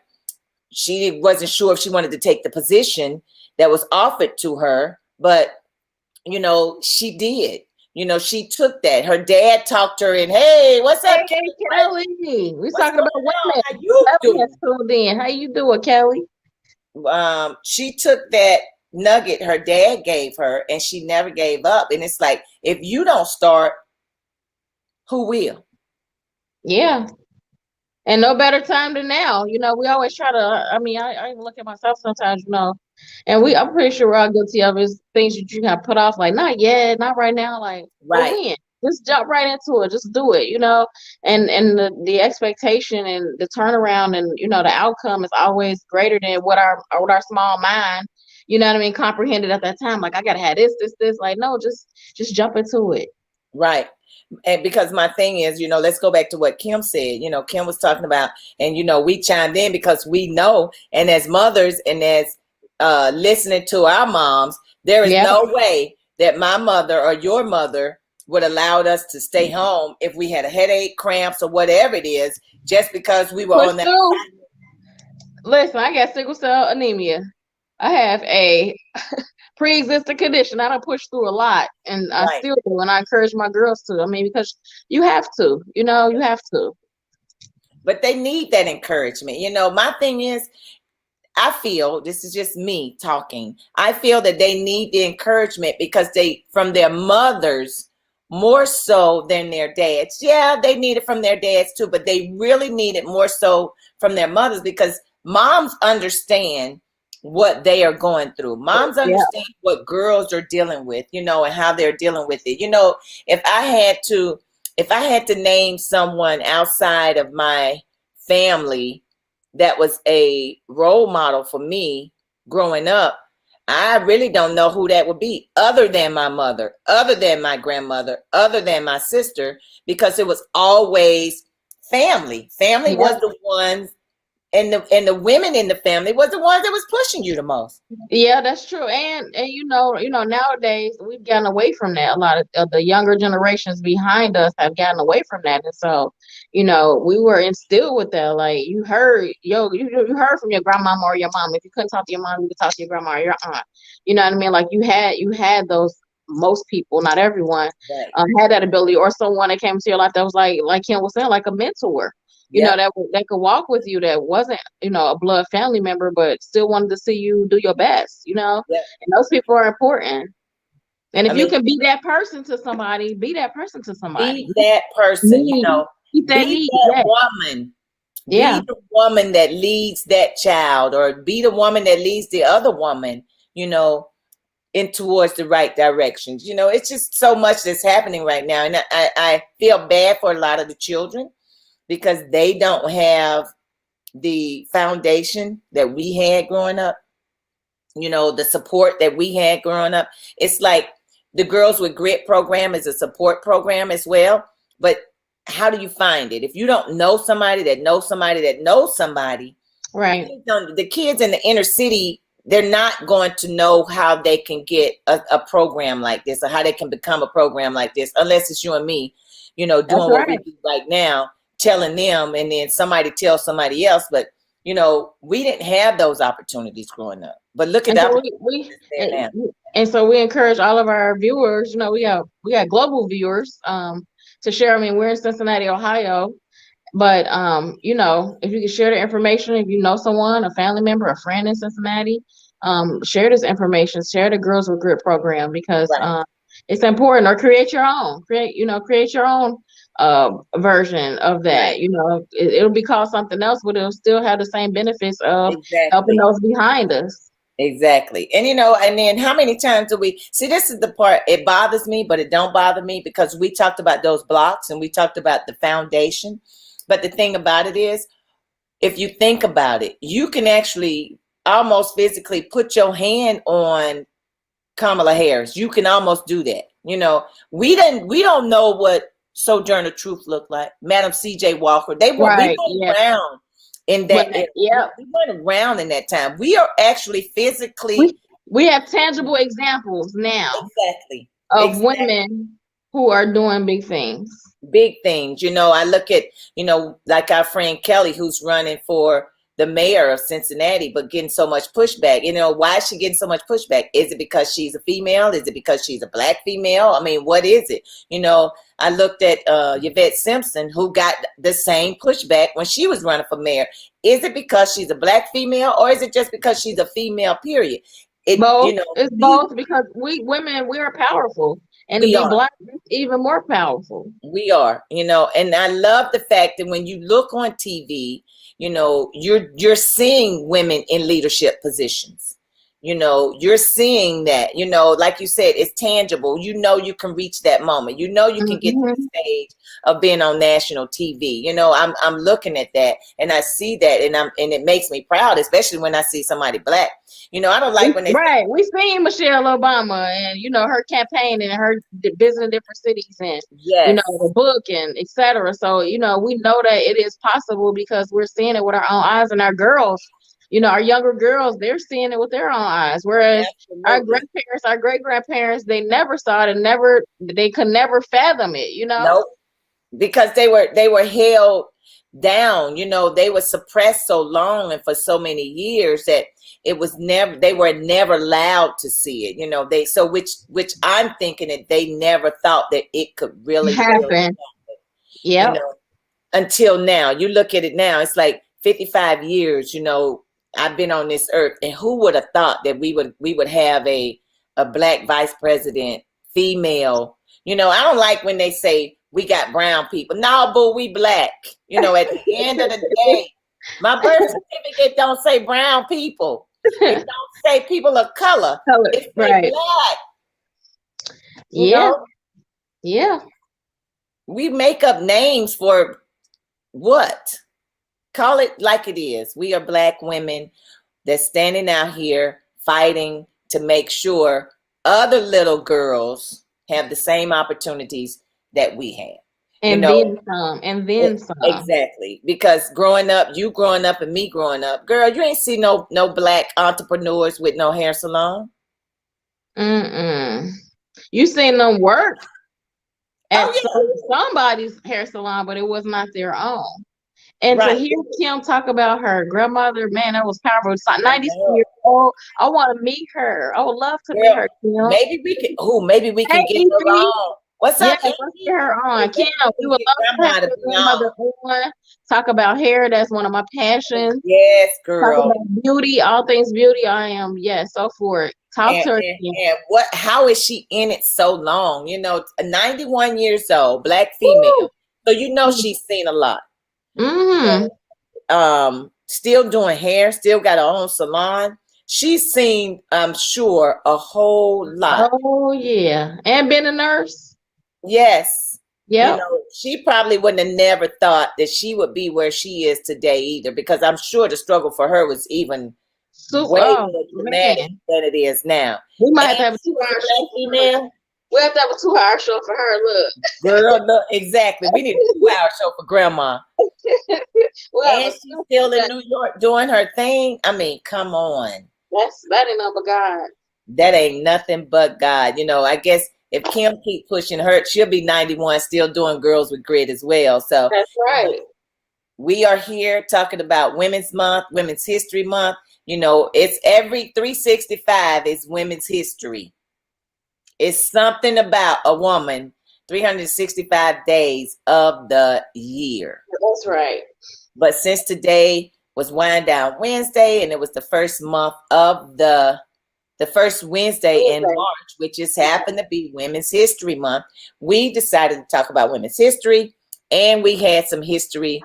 she wasn't sure if she wanted to take the position that was offered to her, but you know, she did. You know, she took that. Her dad talked her in. Hey, what's up, Kelly? We're talking about women. How you doing? How you doing, Kelly? She took that nugget her dad gave her, and she never gave up. And it's like, if you don't start, who will? Yeah. And no better time than now. You know, we always try to, I mean, I even look at myself sometimes, you know, and I'm pretty sure we're all guilty of is things that you have put off, like, not yet, not right now, like, well, Right. when? Just jump right into it, just do it, you know, and the expectation and the turnaround and, you know, the outcome is always greater than what our small mind, you know what I mean, comprehended at that time. Like, I gotta have this, like, no, just jump into it. Right. And because my thing is, let's go back to what Kim said. Kim was talking about, and we chimed in because we know, and as mothers and as listening to our moms, there is Yeah. no way that my mother or your mother would allow us to stay home if we had a headache, cramps, or whatever it is, just because we were Push on that. through. Listen, I got sickle cell anemia. I have a pre-existing condition. I don't push through a lot, and I Right. still do, and I encourage my girls to. I mean, because you have to, you know, you have to. But they need that encouragement. My thing is, I feel, this is just me talking, I feel that they need the encouragement because from their mothers more so than their dads. Yeah, they need it from their dads too, but they really need it more so from their mothers because moms understand what they are going through. Moms Yeah. understand what girls are dealing with, and how they're dealing with it. If I had to name someone outside of my family that was a role model for me growing up, I really don't know who that would be other than my mother, other than my grandmother, other than my sister, because it was always family. Family Yeah. was the ones, and the women in the family was the ones that was pushing you the most. Yeah, that's true. And you know, nowadays we've gotten away from that. A lot of the younger generations behind us have gotten away from that. And so, you know, we were instilled with that. Like you heard, you heard from your grandmama or your mom. If you couldn't talk to your mom, you could talk to your grandma or your aunt. You know what I mean? Like you had those, most people, not everyone, Right. had that ability, or someone that came to your life that was like Kim was saying, like a mentor. You know, Yep. that could walk with you, that wasn't, you know, a blood family member, but still wanted to see you do your best, you know? Yep. And those people are important. And if I you mean, can be that person to somebody, be that person to somebody. be that person, Keep that be need. that Yeah. woman. Yeah. Be the woman that leads that child, or be the woman that leads the other woman, in towards the right directions. It's just so much that's happening right now. And I feel bad for a lot of the children because they don't have the foundation that we had growing up, the support that we had growing up. It's like the Girls with Grit program is a support program as well. But how do you find it? If you don't know somebody that knows somebody that knows somebody, Right. the kids in the inner city, they're not going to know how they can get a program like this or how they can become a program like this unless it's you and me, doing That's what we right. do right now, telling them, and then somebody tells somebody else. But we didn't have those opportunities growing up. But look at And the so opportunities there now. and so we encourage all of our viewers, you know, we got global viewers to share. I mean, we're in Cincinnati, Ohio. But you know, if you can share the information, if you know someone, a family member, a friend in Cincinnati, share this information, share the Girls with Grit program because Right. it's important. Or create your own. Create your own version of that. Right. You know, it'll be called something else, but it'll still have the same benefits of helping Exactly. those behind us. Exactly. And and then how many times do we see, this is the part, it bothers me, but it don't bother me because we talked about those blocks and we talked about the foundation. But the thing about it is, if you think about it, you can actually almost physically put your hand on Kamala Harris. You can almost do that. We don't know what Sojourner Truth looked like, Madam C.J. Walker. We Right. went Yeah. around in that. But, yeah. We went around in that time. We are actually physically. We have tangible examples now Exactly. of Exactly. women who are doing big things. Big things. I look at, like our friend Kelly, who's running for the mayor of Cincinnati, but getting so much pushback. Why is she getting so much pushback? Is it because she's a female? Is it because she's a Black female? I mean, what is it? I looked at Yvette Simpson, who got the same pushback when she was running for mayor. Is it because she's a Black female, or is it just because she's a female, period? Both. It's both, because we women, we are powerful. And to We be are. Black is even more powerful. We are, and I love the fact that when you look on TV, you're seeing women in leadership positions. You're seeing that, like you said, it's tangible. You can reach that moment. You can get to the Mhm. stage of being on national TV. I'm looking at that and I see that and it makes me proud, especially when I see somebody Black. I don't like when they say, Right. We seen Michelle Obama and her campaign and her visiting different cities and yes, the book and etc. So, we know that it is possible because we're seeing it with our own eyes, and our girls, our younger girls, they're seeing it with their own eyes. Whereas our absolutely. grandparents, our great grandparents, they never saw it and they could never fathom it. Nope. Because they were held down, they were suppressed so long and for so many years that they were never allowed to see it. Which I'm thinking that they never thought that it could really Happen. you Yep. know until now. You look at it now, it's like 55 years, I've been on this earth, and who would have thought that we would have a Black vice president, female. I don't like when they say we got brown people. No, but we Black. At the end of the day, my birth certificate don't say brown people. It don't say people of color. It say Right. Black. Yeah. Yeah. We make up names for what? Call it like it is. We are Black women that's standing out here fighting to make sure other little girls have the same opportunities that we have. And then some, and then some. Exactly. Because you growing up and me growing up, girl, you ain't see no Black entrepreneurs with no hair salon. You seen them work at Oh, yeah. somebody's hair salon, but it was not their own. And Right. to hear Kim talk about her grandmother, man, that was powerful. It's like I 96 know. years old. I want to meet her. I would love to meet Girl, her, Kim. maybe we can Hey, get her Evie. on. What's Yeah, up, let's Evie? get her on. Kim, we would Get love to have grandma to your be grandmother on. Talk about hair. That's one of my passions. Yes, Talk girl. about beauty, all things beauty. I am, so for it. Talk to her. And how is she in it so long? 91 years old, Black female. So she's seen a lot. Still doing hair, still got her own salon. She's seen, I'm sure, a whole lot. Oh yeah, and been a nurse. Yes. Yeah. She probably wouldn't have never thought that she would be where she is today either, because I'm sure the struggle for her was even way more dramatic than it is now. We might have to have a 2-hour show. Female. We have to have a 2-hour show for her. Look, girl, look, exactly. We need a 2-hour show for grandma. And she's still in New York doing her thing. I mean, come on. That ain't nothing but God. That ain't nothing but God. I guess if Kim keep pushing her, she'll be 91, still doing Girls with Grit as well. So that's right. We are here talking about Women's Month, Women's History Month. It's every 365 is Women's History. It's something about a woman 365 days of the year. That's right. But since today was Wind Down Wednesday, and it was the first month of the first Wednesday in March, which just happened to be Women's History Month, we decided to talk about women's history, and we had some history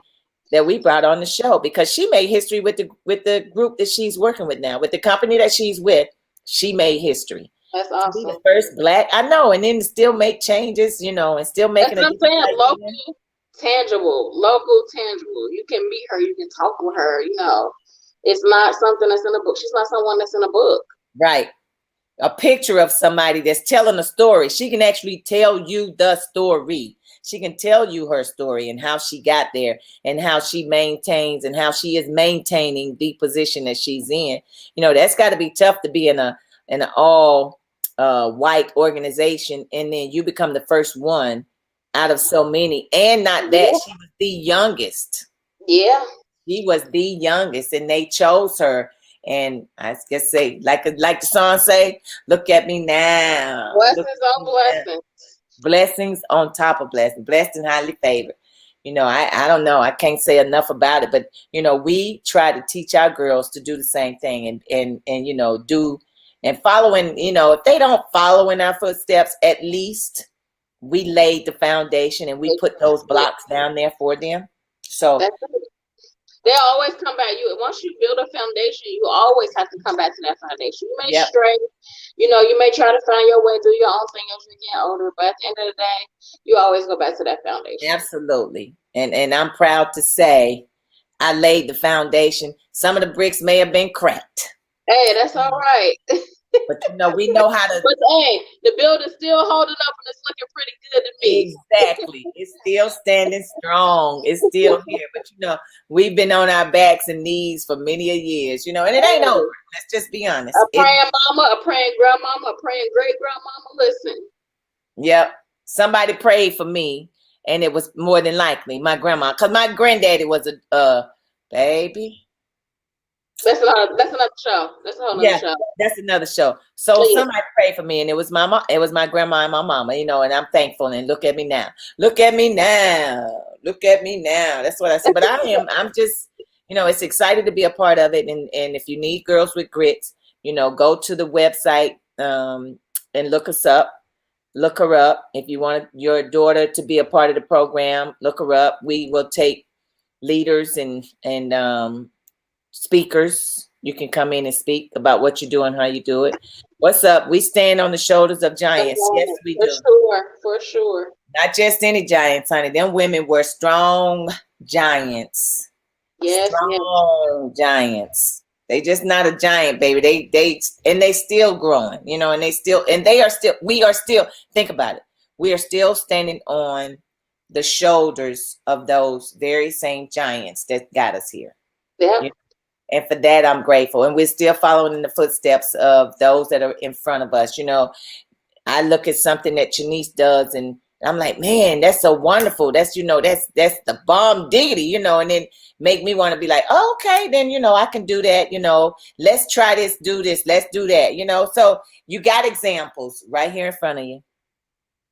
that we brought on the show because she made history with the group that she's working with now, with the company that she's with. She made history. That's awesome. The first Black, I know, and then still make changes, and still making. That's what I'm saying. Local, tangible. You can meet her. You can talk with her. It's not something that's in a book. She's not someone that's in a book. Right. A picture of somebody that's telling a story. She can actually tell you the story. She can tell you her story and how she got there and how she maintains and how she is maintaining the position that she's in. That's got to be tough to be in an all white organization, and then you become the first one out of so many. And not that, she was the youngest. Yeah. She was the youngest, and they chose her. And I guess say, like the song say, look at me now. Blessings on blessings. Blessings on top of blessings. Blessed and highly favored. I don't know. I can't say enough about it. But, we try to teach our girls to do the same thing and do and following, if they don't follow in our footsteps, at least we laid the foundation and we put those blocks down there for them. So they'll always come back. Once you build a foundation, you always have to come back to that foundation. You may stray, you may try to find your way, do your own thing as you get older, but at the end of the day, you always go back to that foundation. Absolutely. And I'm proud to say I laid the foundation. Some of the bricks may have been cracked. Hey, that's all right. But we know how to. But hey, the building's still holding up and it's looking pretty good to me. Exactly. It's still standing strong. It's still here. But we've been on our backs and knees for many a years, and it ain't over. Let's just be honest. A praying mama, a praying grandmama, a praying great grandmama. Listen. Yep. Somebody prayed for me, and it was more than likely my grandma, because my granddaddy was a baby. That's another show. That's a whole nother show. That's another show. So somebody prayed for me, and it was my mom, it was my grandma and my mama, and I'm thankful. And look at me now. Look at me now. Look at me now. That's what I said. But I'm just, it's excited to be a part of it. And if you need Girls with Grits, go to the website and look us up. Look her up. If you want your daughter to be a part of the program, look her up. We will take leaders and speakers. You can come in and speak about what you do and how you do it. What's up? We stand on the shoulders of giants. Yes, we do. For sure. Not just any giants, honey. Them women were strong giants. Yes, strong giants. They just not a giant, baby. They still growing, we are still, think about it. We are still standing on the shoulders of those very same giants that got us here. Yeah. And for that, I'm grateful. And we're still following in the footsteps of those that are in front of us. I look at something that Janice does and I'm like, man, that's so wonderful. That's, that's the bomb diggity, and then make me want to be like, oh, okay, then, I can do that. Let's try this, do this, let's do that, so you got examples right here in front of you,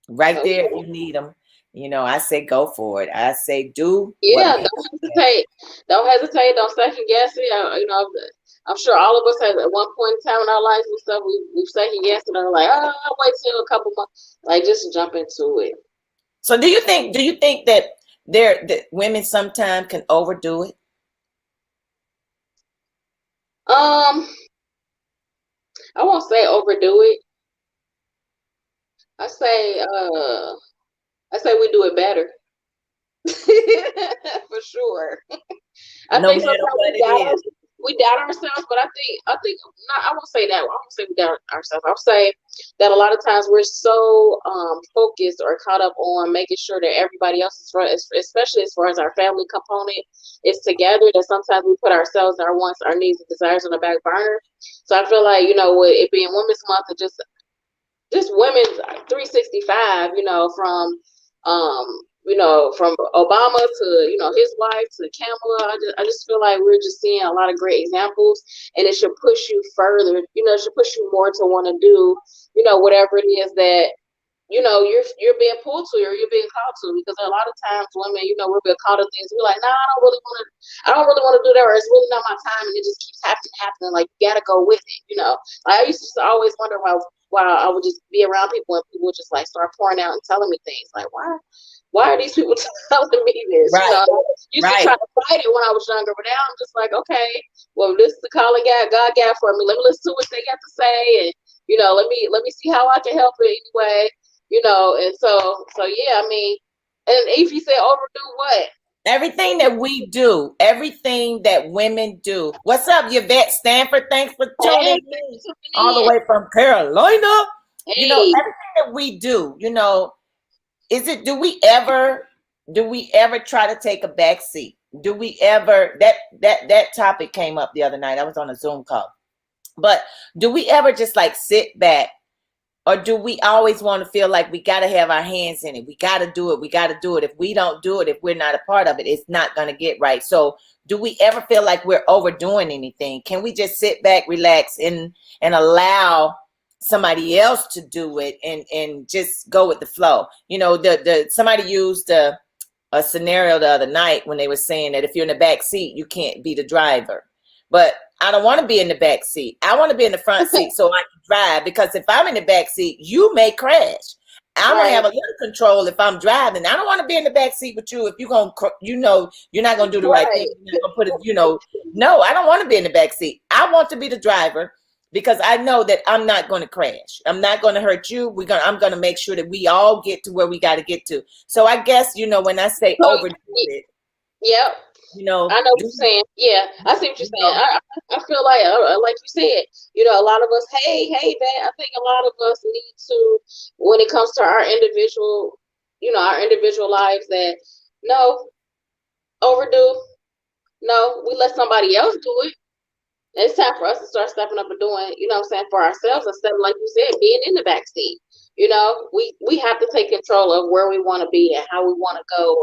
right there. If you need them, I say, go for it. I say, do. Yeah. Don't hesitate. Don't second guess it. I'm sure all of us have at one point in time in our lives and stuff, we've second guessed and are like, oh, I'll wait till a couple months. Like, just jump into it. So do you think that that women sometimes can overdo it? I won't say overdo it. I say we do it better. For sure. I think sometimes we doubt ourselves, but I think I won't say that. I won't say we doubt ourselves. I'll say that a lot of times we're so focused or caught up on making sure that everybody else is right, especially as far as our family component is together, that sometimes we put ourselves, our wants, our needs, and desires on the back burner. So I feel like, with it being Women's Month and just women's 365, from Obama to, his wife to Kamala. I just feel like we're just seeing a lot of great examples, and it should push you further. It should push you more to want to do, whatever it is that, you're being pulled to or you're being called to. Because a lot of times women, we're being called to things. We're like, nah, I don't really want to do that, or it's really not my time, and it just keeps happening. Like, you gotta go with it. I used to always wonder why I would just be around people and people would just like start pouring out and telling me things like, why are these people telling me this? Right. Used to try to fight it when I was younger, but now I'm just like, okay, well, this is the calling God got for me. Let me listen to what they got to say, and let me see how I can help it anyway. And so yeah, I mean, and if you say overdo what? Everything that we do, everything that women do. What's up, Yvette Stanford? Thanks for tuning in all the way from Carolina. Hey. Everything that we do, do we ever try to take a back seat? Do we ever, that topic came up the other night. I was on a Zoom call. But do we ever just like sit back, or do we always want to feel like we got to have our hands in it? We got to do it. We got to do it. If we don't do it, if we're not a part of it, it's not going to get right. So do we ever feel like we're overdoing anything? Can we just sit back, relax, and allow somebody else to do it and just go with the flow? Somebody used a scenario the other night when they were saying that if you're in the back seat, you can't be the driver. But I don't want to be in the back seat. I want to be in the front seat so I can drive, because if I'm in the back seat, you may crash. I'm going to have a little control if I'm driving. I don't want to be in the back seat with you if you're going to, you're not going to do the right thing. You're not going to put it, no, I don't want to be in the back seat. I want to be the driver, because I know that I'm not going to crash. I'm not going to hurt you. I'm going to make sure that we all get to where we got to get to. So I guess, when I say overdo it. Yep. I know what you're saying. Yeah, I see what you're saying. I feel like you said, a lot of us, hey, man, I think a lot of us need to, when it comes to our individual lives, that no, overdo, no, we let somebody else do it. It's time for us to start stepping up and doing, for ourselves, instead of, like you said, being in the back seat. We have to take control of where we want to be and how we want to go,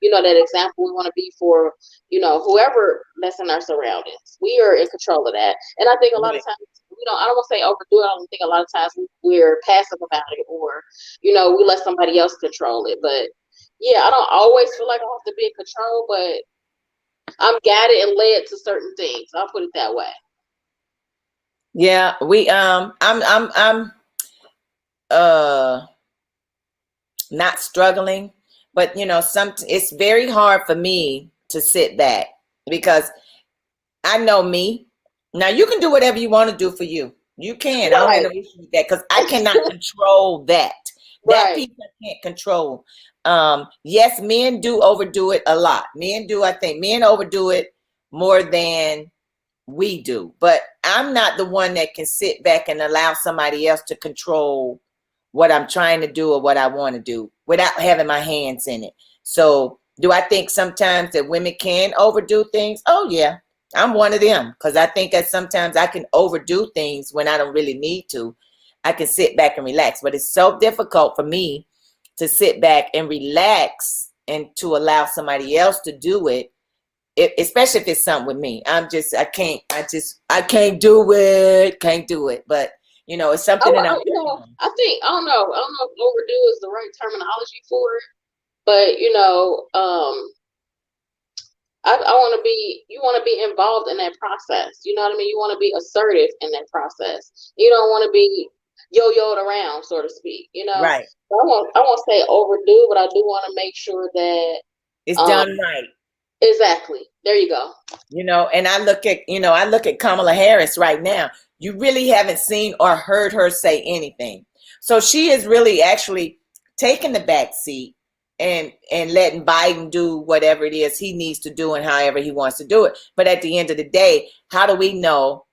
and that example we want to be for whoever that's in our surroundings. We are in control of that, and I think a lot of times I don't want to say overdo it. I don't think a lot of times we're passive about it, or we let somebody else control it. But yeah, I don't always feel like I have to be in control, but I'm guided and led to certain things. I'll put it that way. Yeah, I'm not struggling, but it's very hard for me to sit back, because I know me. Now you can do whatever you want to do for you. You can. Right. I don't have no issue with that, because I cannot control that. That piece I can't control. Yes, men do overdo it a lot. I think men overdo it more than we do. But I'm not the one that can sit back and allow somebody else to control what I'm trying to do or what I want to do without having my hands in it. So do I think sometimes that women can overdo things? Oh yeah, I'm one of them, because I think that sometimes I can overdo things when I don't really need to. I can sit back and relax, but it's so difficult for me to sit back and relax and to allow somebody else to do it, especially if it's something with me. I can't do it. But it's something that I don't know if overdo is the right terminology for it, but you want to be involved in that process. You know what I mean? You want to be assertive in that process. You don't want to be yo-yoed around, so to speak, Right. So I won't say overdo, but I do want to make sure that it's done right. Exactly. There you go. And I look at Kamala Harris right now. You really haven't seen or heard her say anything. So she is really actually taking the back seat and letting Biden do whatever it is he needs to do and however he wants to do it. But at the end of the day, how do we know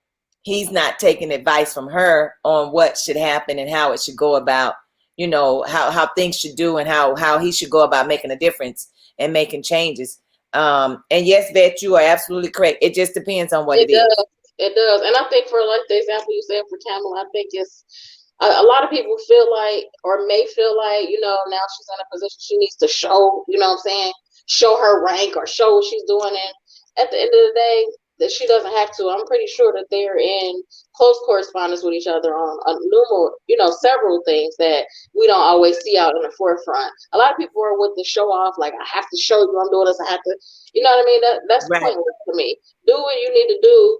he's not taking advice from her on what should happen and how it should go about, how things should do and how he should go about making a difference and making changes. And yes, Beth, you are absolutely correct. It just depends on what it is. It does. And I think for like the example you said for Kamala, I think it's a lot of people feel like, or may feel like, now she's in a position she needs to show, show her rank or show what she's doing. And at the end of the day, that she doesn't have to. I'm pretty sure that they're in close correspondence with each other on several things that we don't always see out in the forefront. A lot of people are with the show off, like, I have to show you I'm doing this. I have to, you know what I mean? That's right. Pointless to me. Do what you need to do,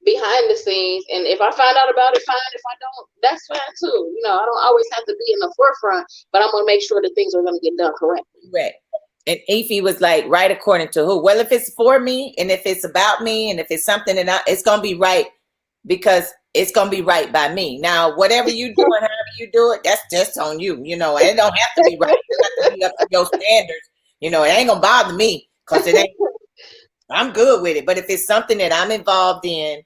behind the scenes. And if I find out about it, fine. If I don't, that's fine too. I don't always have to be in the forefront, but I'm going to make sure that things are going to get done correctly. Right. And Ify was like, right according to who? Well, if it's for me and if it's about me and if it's something that it's going to be right, because it's going to be right by me. Now, whatever you do and however you do it, that's just on you, and it don't have to be right. It has to be up to your standards. It ain't going to bother me, because it ain't. I'm good with it. But if it's something that I'm involved in,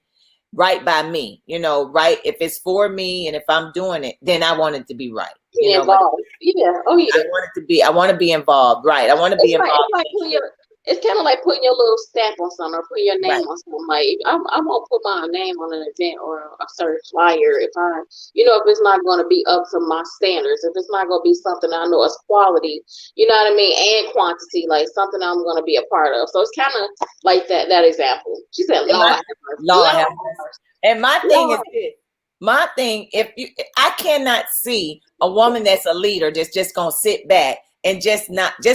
right by me, right, if it's for me and if I'm doing it, then I want it to be right. Involved. Yeah. Oh yeah. I want to be involved. Right. I want to be involved. It's kind of like putting your little stamp on something or putting your name on something. Like I won't put my name on an event or a certain flyer if if it's not going to be up to my standards, if it's not going to be something I know is quality, you know what I mean, and quantity, like something I'm going to be a part of. So it's kind of like that example. She said, Lord have mercy. And my thing is this. My thing, I cannot see a woman that's a leader that's just going to sit back and just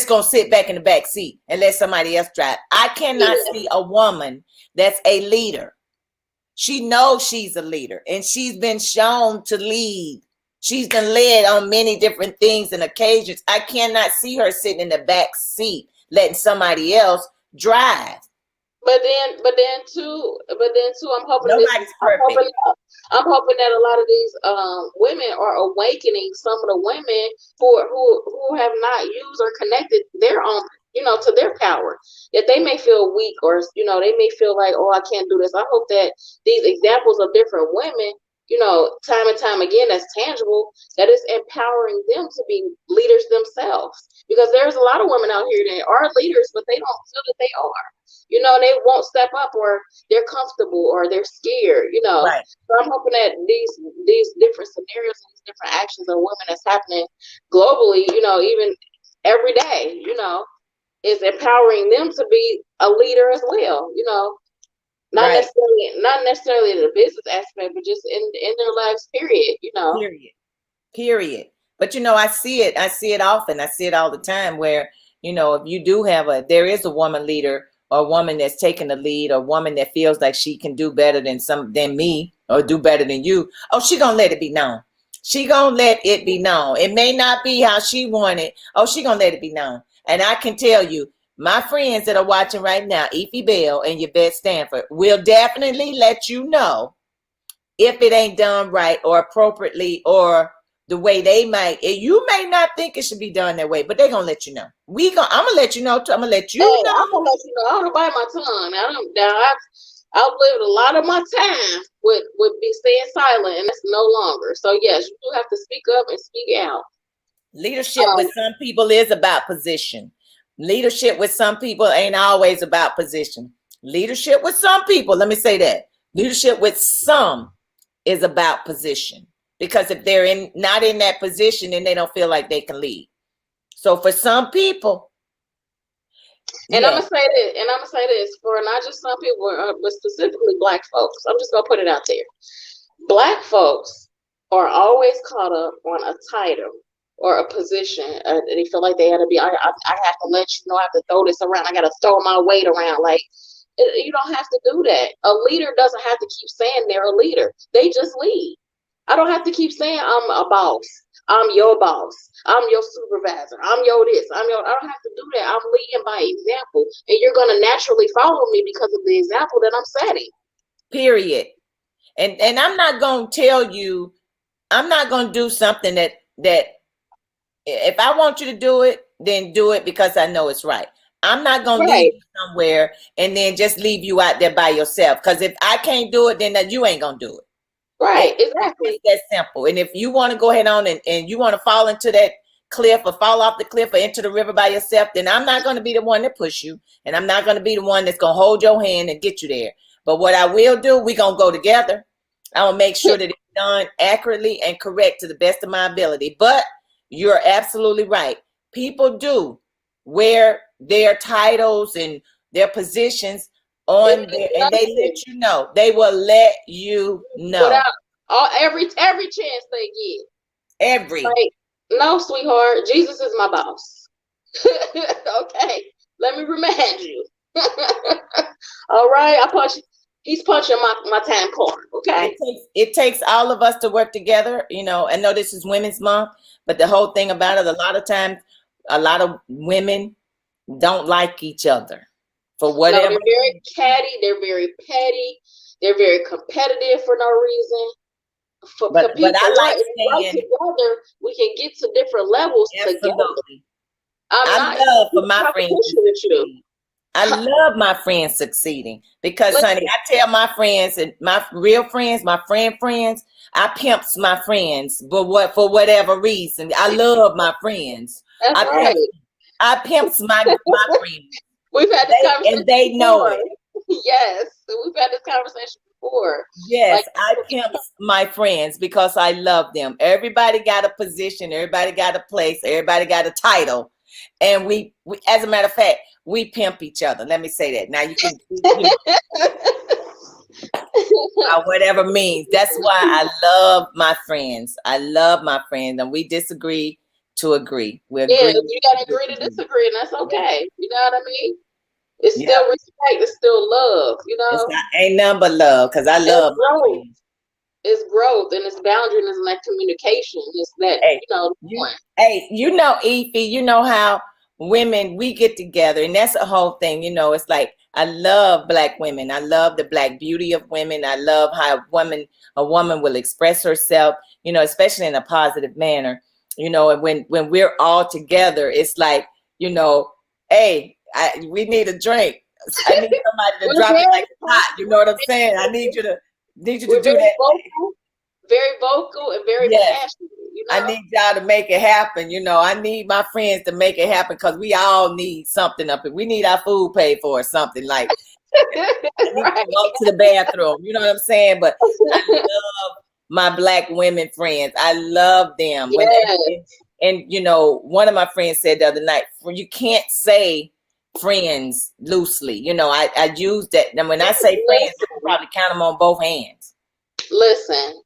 gonna sit back in the back seat and let somebody else drive. I cannot see a woman that's a leader. She knows she's a leader, and she's been shown to lead. She's been led on many different things and occasions. I cannot see her sitting in the back seat letting somebody else drive. But then too, I'm hoping nobody's perfect. I'm hoping that a lot of these women are awakening some of the women who have not used or connected their own, to their power. That they may feel weak, or they may feel like, oh, I can't do this. I hope that these examples of different women, time and time again, that's tangible, that is empowering them to be leaders themselves. Because there's a lot of women out here that are leaders, but they don't feel that they are. They won't step up, or they're comfortable, or they're scared, Right. So I'm hoping that these different scenarios and these different actions of women that's happening globally, even every day, is empowering them to be a leader as well, not Right. necessarily the business aspect, but just in their lives, period, Period. But I see it often. I see it all the time where, if you do have there is a woman leader, or a woman that's taking the lead, or a woman that feels like she can do better than me, or do better than you. Oh, she gonna let it be known. She gonna let it be known. It may not be how she wanted. Oh, she gonna let it be known. And I can tell you, my friends that are watching right now, Ify Bell and Yvette Stanford, will definitely let you know if it ain't done right or appropriately, or the way they might. You may not think it should be done that way, but they're gonna let you know. I'm gonna let you know too. I'm gonna let you know. I'm gonna let you know. I don't bite my tongue. I've lived a lot of my time with be staying silent, and it's no longer. So yes, you do have to speak up and speak out. Leadership with some people is about position. Leadership with some people ain't always about position. Leadership with some people, let me say that. Leadership with some is about position. Because if they're not in that position, then they don't feel like they can lead. So for some people, and I'm gonna say this for not just some people, but specifically Black folks. I'm just gonna put it out there. Black folks are always caught up on a title or a position. They feel like they had to be. I have to let you know. I have to throw this around. I got to throw my weight around. Like, you don't have to do that. A leader doesn't have to keep saying they're a leader. They just lead. I don't have to keep saying I'm a boss. I'm your boss. I'm your supervisor. I'm your this. I don't have to do that. I'm leading by example, and you're gonna naturally follow me because of the example that I'm setting. Period. And I'm not gonna tell you. I'm not gonna do something that if I want you to do it, then do it because I know it's right. I'm not gonna leave you somewhere and then just leave you out there by yourself. Because if I can't do it, then you ain't gonna do it. Right, exactly. It's that simple. And if you want to go ahead on and you want to fall into that cliff, or fall off the cliff, or into the river by yourself, then I'm not going to be the one that push you, and I'm not going to be the one that's going to hold your hand and get you there. But what I will do, we're going to go together. I will make sure that it's done accurately and correct to the best of my ability. But you're absolutely right. People do wear their titles and their positions on there, and they let you know. They will let you know. Every chance they get. Like, no, sweetheart, Jesus is my boss. Okay, let me remind you. All right, he's punching my time card. Okay. It takes all of us to work together. I know this is Women's Month, but the whole thing about it, a lot of times, a lot of women don't like each other. For whatever. No, they're very catty. They're very petty. They're very competitive for no reason. But I like saying together, we can get to different levels together. I love for my friends to succeed. I love my friends succeeding because, honey, I tell my friends and my real friends, my friends, I pimps my friends, but for whatever reason, I love my friends. That's right. I pimps my friends. We've had this conversation, and they know it. Yes, we've had this conversation before. Yes, I pimp my friends because I love them. Everybody got a position, everybody got a place, everybody got a title, and we as a matter of fact, we pimp each other. Let me say that. Now you can, whatever means. That's why I love my friends. I love my friends, and we disagree to agree. We Yeah, agree. you gotta agree to disagree, and that's okay. You know what I mean? It's Yeah. still respect, it's still love, you know? It's not, ain't nothing but love, because I love my growth. friends. It's growth and it's boundaries and that communication. It's that, Hey, you know, hey, you know, Efi, you know how women, we get together, and that's a whole thing. You know, it's like, I love Black women. I love the Black beauty of women. I love how a woman will express herself, you know, especially in a positive manner. You know, and when we're all together, it's like, you know, hey, we need a drink. I need somebody to drop it like it's hot. You know what I'm saying? I need you to we're do that. Very vocal and very passionate. You know? I need y'all to make it happen. You know, I need my friends to make it happen, because we all need something up here. We need our food paid for or something. Like, I need to go to the bathroom. You know what I'm saying? But I love my Black women friends. I love them. And you know, one of my friends said the other night, you can't say friends loosely. You know, I use that. And when I say friends, you can probably count them on both hands. Listen,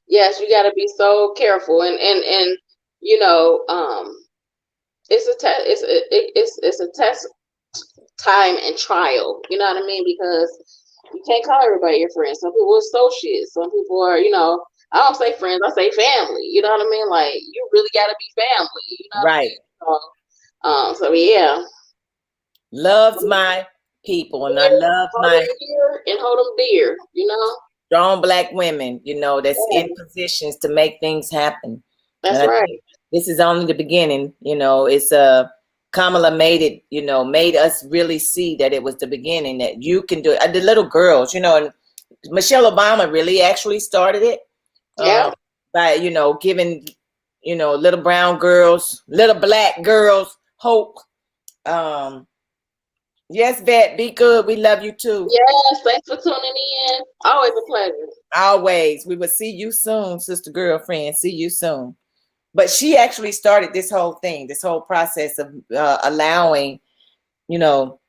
yes, you got to be so careful, and you know, it's a test. It's a test, time and trial. You know what I mean? Because you can't call everybody your friend. Some people are associates. Some people are, you know, I don't say friends. I say family. You know what I mean? Like, you really got to be family. You know, right? I mean? So yeah, loves my people, and I love my and hold them dear. You know. Strong Black women, you know, that's in positions to make things happen. That's right. This is only the beginning, you know. It's Kamala made it, you know, made us really see that it was the beginning, that you can do it. The little girls, you know, and Michelle Obama really actually started it. By, you know, giving, you know, little brown girls, little Black girls hope. Yes, Vet, be good. We love you too. Yes, thanks for tuning in. Always a pleasure. Always. We will see you soon, sister girlfriend. See you soon. But she actually started this whole thing, this whole process of allowing, you know,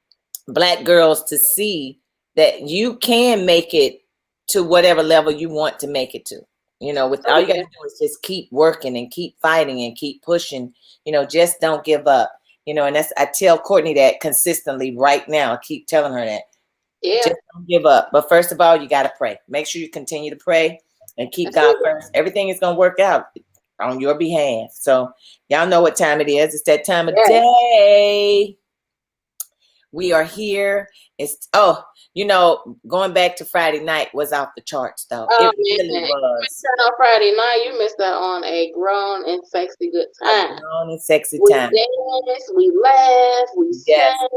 Black girls to see that you can make it to whatever level you want to make it to. You know, with all you got to do is just keep working and keep fighting and keep pushing. You know, just don't give up. You know, and I tell Courtney that consistently right now. I keep telling her that. Yeah. Just don't give up. But first of all, you got to pray. Make sure you continue to pray and keep God first. Everything is going to work out on your behalf. So y'all know what time it is. It's that time of day. We are here. You know, going back to Friday night was off the charts, though. It really was. You missed out on Friday night. You missed out on a grown and sexy good time. Grown and sexy time. We danced, we laughed, we sang.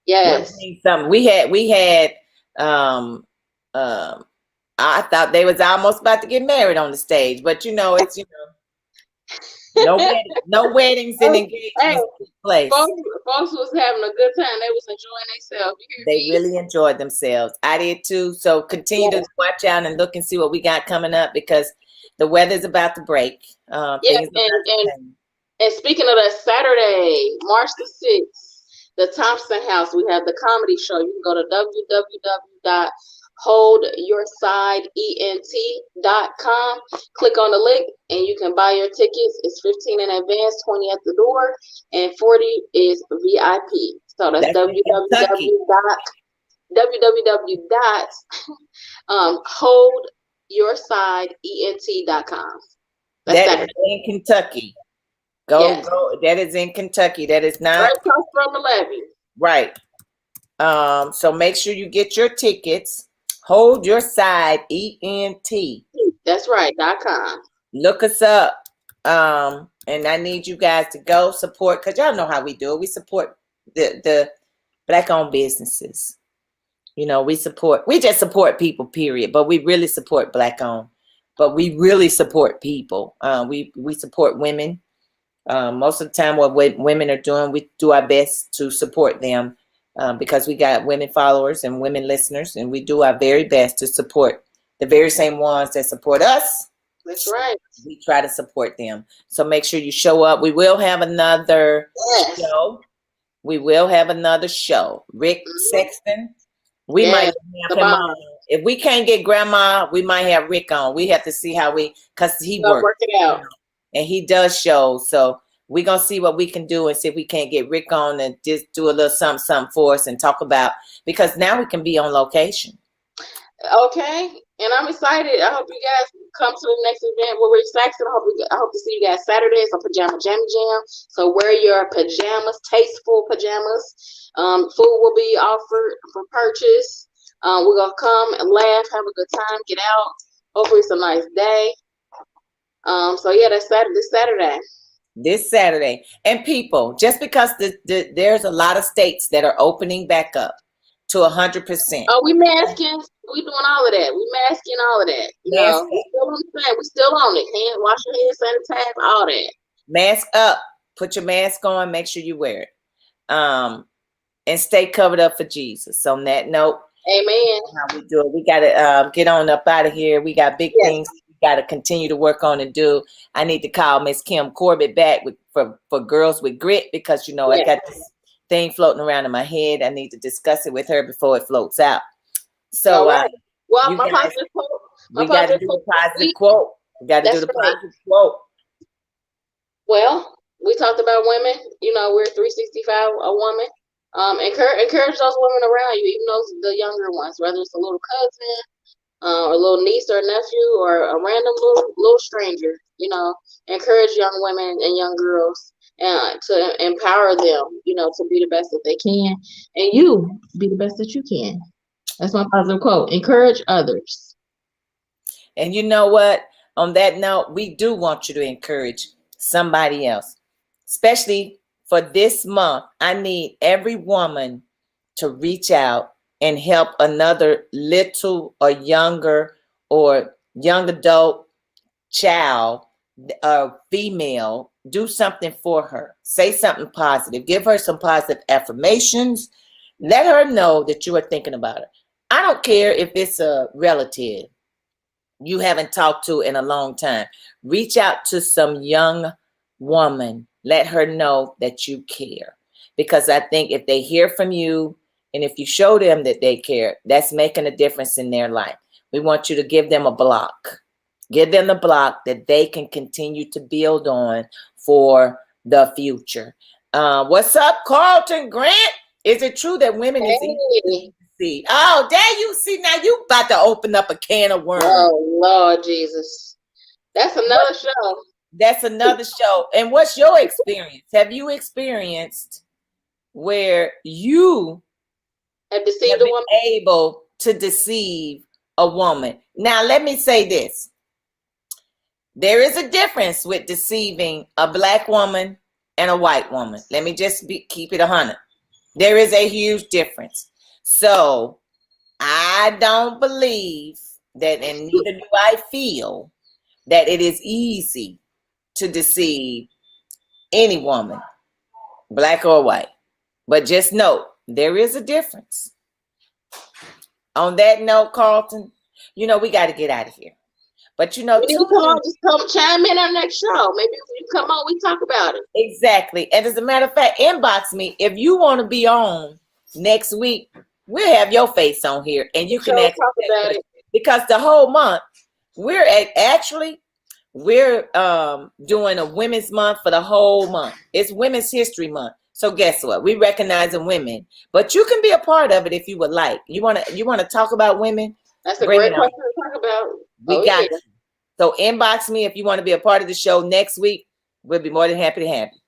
Yes. We had I thought they was almost about to get married on the stage, but you know, it's, you know, no weddings and engagements took place. Folks was having a good time. They was enjoying themselves. They really enjoyed themselves. I did too. So continue to watch out and look and see what we got coming up, because the weather's about to break. And speaking of that, Saturday, March the 6th, the Thompson House, we have the comedy show. You can go to www.holdyoursideent.com. Click on the link and you can buy your tickets. It's $15 in advance, $20 at the door, and $40 is VIP. So that's www.holdyoursideent.com. That is in Kentucky. Go. That is in Kentucky. That is not right across from the levee. Right. So make sure you get your tickets. Hold Your Side ENT. That's right. .com. Look us up. And I need you guys to go support, because y'all know how we do it. We support the Black-owned businesses. You know, we just support people, period. But we really support Black-owned. But we really support people. We support women. Most of the time, what women are doing, we do our best to support them. Because we got women followers and women listeners, and we do our very best to support the very same ones that support us. That's right. We try to support them. So make sure you show up. We will have another show. We will have another show. Rick Sexton. We might have him on. If we can't get Grandma, we might have Rick on. We have to see how because he works. Work it out. and he does shows. So we're gonna see what we can do and see if we can't get Rick on and just do a little something for us and talk about, because now we can be on location. Okay, and I'm excited. I hope you guys come to the next event with Rich Saxon. I hope to see you guys Saturday. It's a pajama jammy jam. So wear your pajamas, tasteful pajamas. Food will be offered for purchase. We're gonna come and laugh, have a good time, get out. Hopefully it's a nice day. So yeah, that's Saturday. This Saturday. And people, just because there's a lot of states that are opening back up to 100%. Oh, we masking. We doing all of that. We masking all of that. You know, we still on the same. We still on it. Hand, wash your hands, sanitize, all that. Mask up. Put your mask on. Make sure you wear it. And stay covered up for Jesus. On that note, amen. How we do it. We got to get on up out of here. We got big things we got to continue to work on and do. I need to call Miss Kim Corbett back for Girls with Grit, because, you know, I got this thing floating around in my head. I need to discuss it with her before it floats out. So, well, my positive quote. We got to do the positive quote. We got to do the positive quote. Well, we talked about women. You know, we're 365 a woman. Encourage those women around you, even those the younger ones, whether it's a little cousin, or a little niece or nephew, or a random little stranger. You know, encourage young women and young girls to empower them. You know, to be the best that they can, and you be the best that you can. That's my positive quote. Encourage others. And you know what? On that note, we do want you to encourage somebody else, especially for this month. I need every woman to reach out and help another little or younger or young adult child, female, do something for her. Say something positive. Give her some positive affirmations. Let her know that you are thinking about her. I don't care if it's a relative you haven't talked to in a long time. Reach out to some young woman. Let her know that you care. Because I think if they hear from you and if you show them that they care, that's making a difference in their life. We want you to give them a block. Give them the block that they can continue to build on for the future. What's up, Carlton Grant? Is it true that women is easy? See. Oh, there you see. Now you about to open up a can of worms. Oh, Lord Jesus. That's another show. That's another show. And what's your experience? Have you experienced where you have deceived a woman? Able to deceive a woman? Now, let me say this. There is a difference with deceiving a black woman and a white woman. Let me just keep it 100. There is a huge difference. So I don't believe that, and neither do I feel that it is easy to deceive any woman, black or white. But just note, there is a difference. On that note, Carlton, you know, we got to get out of here. But you know, just come chime in on next show. Maybe if you come on, we talk about it. Exactly. And as a matter of fact, inbox me if you want to be on next week. We'll have your face on here, and you can talk about it. Because the whole month we're doing a Women's Month for the whole month. It's Women's History Month. So guess what? We recognizing women, but you can be a part of it if you would like. You want to talk about women? That's a great question to talk about. We got you. So inbox me if you want to be a part of the show next week. We'll be more than happy to have you.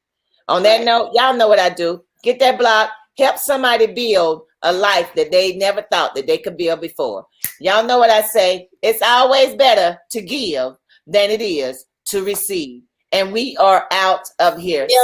On that note, y'all know what I do. Get that block. Help somebody build a life that they never thought that they could build before. Y'all know what I say. It's always better to give than it is to receive. And we are out of here. Yeah.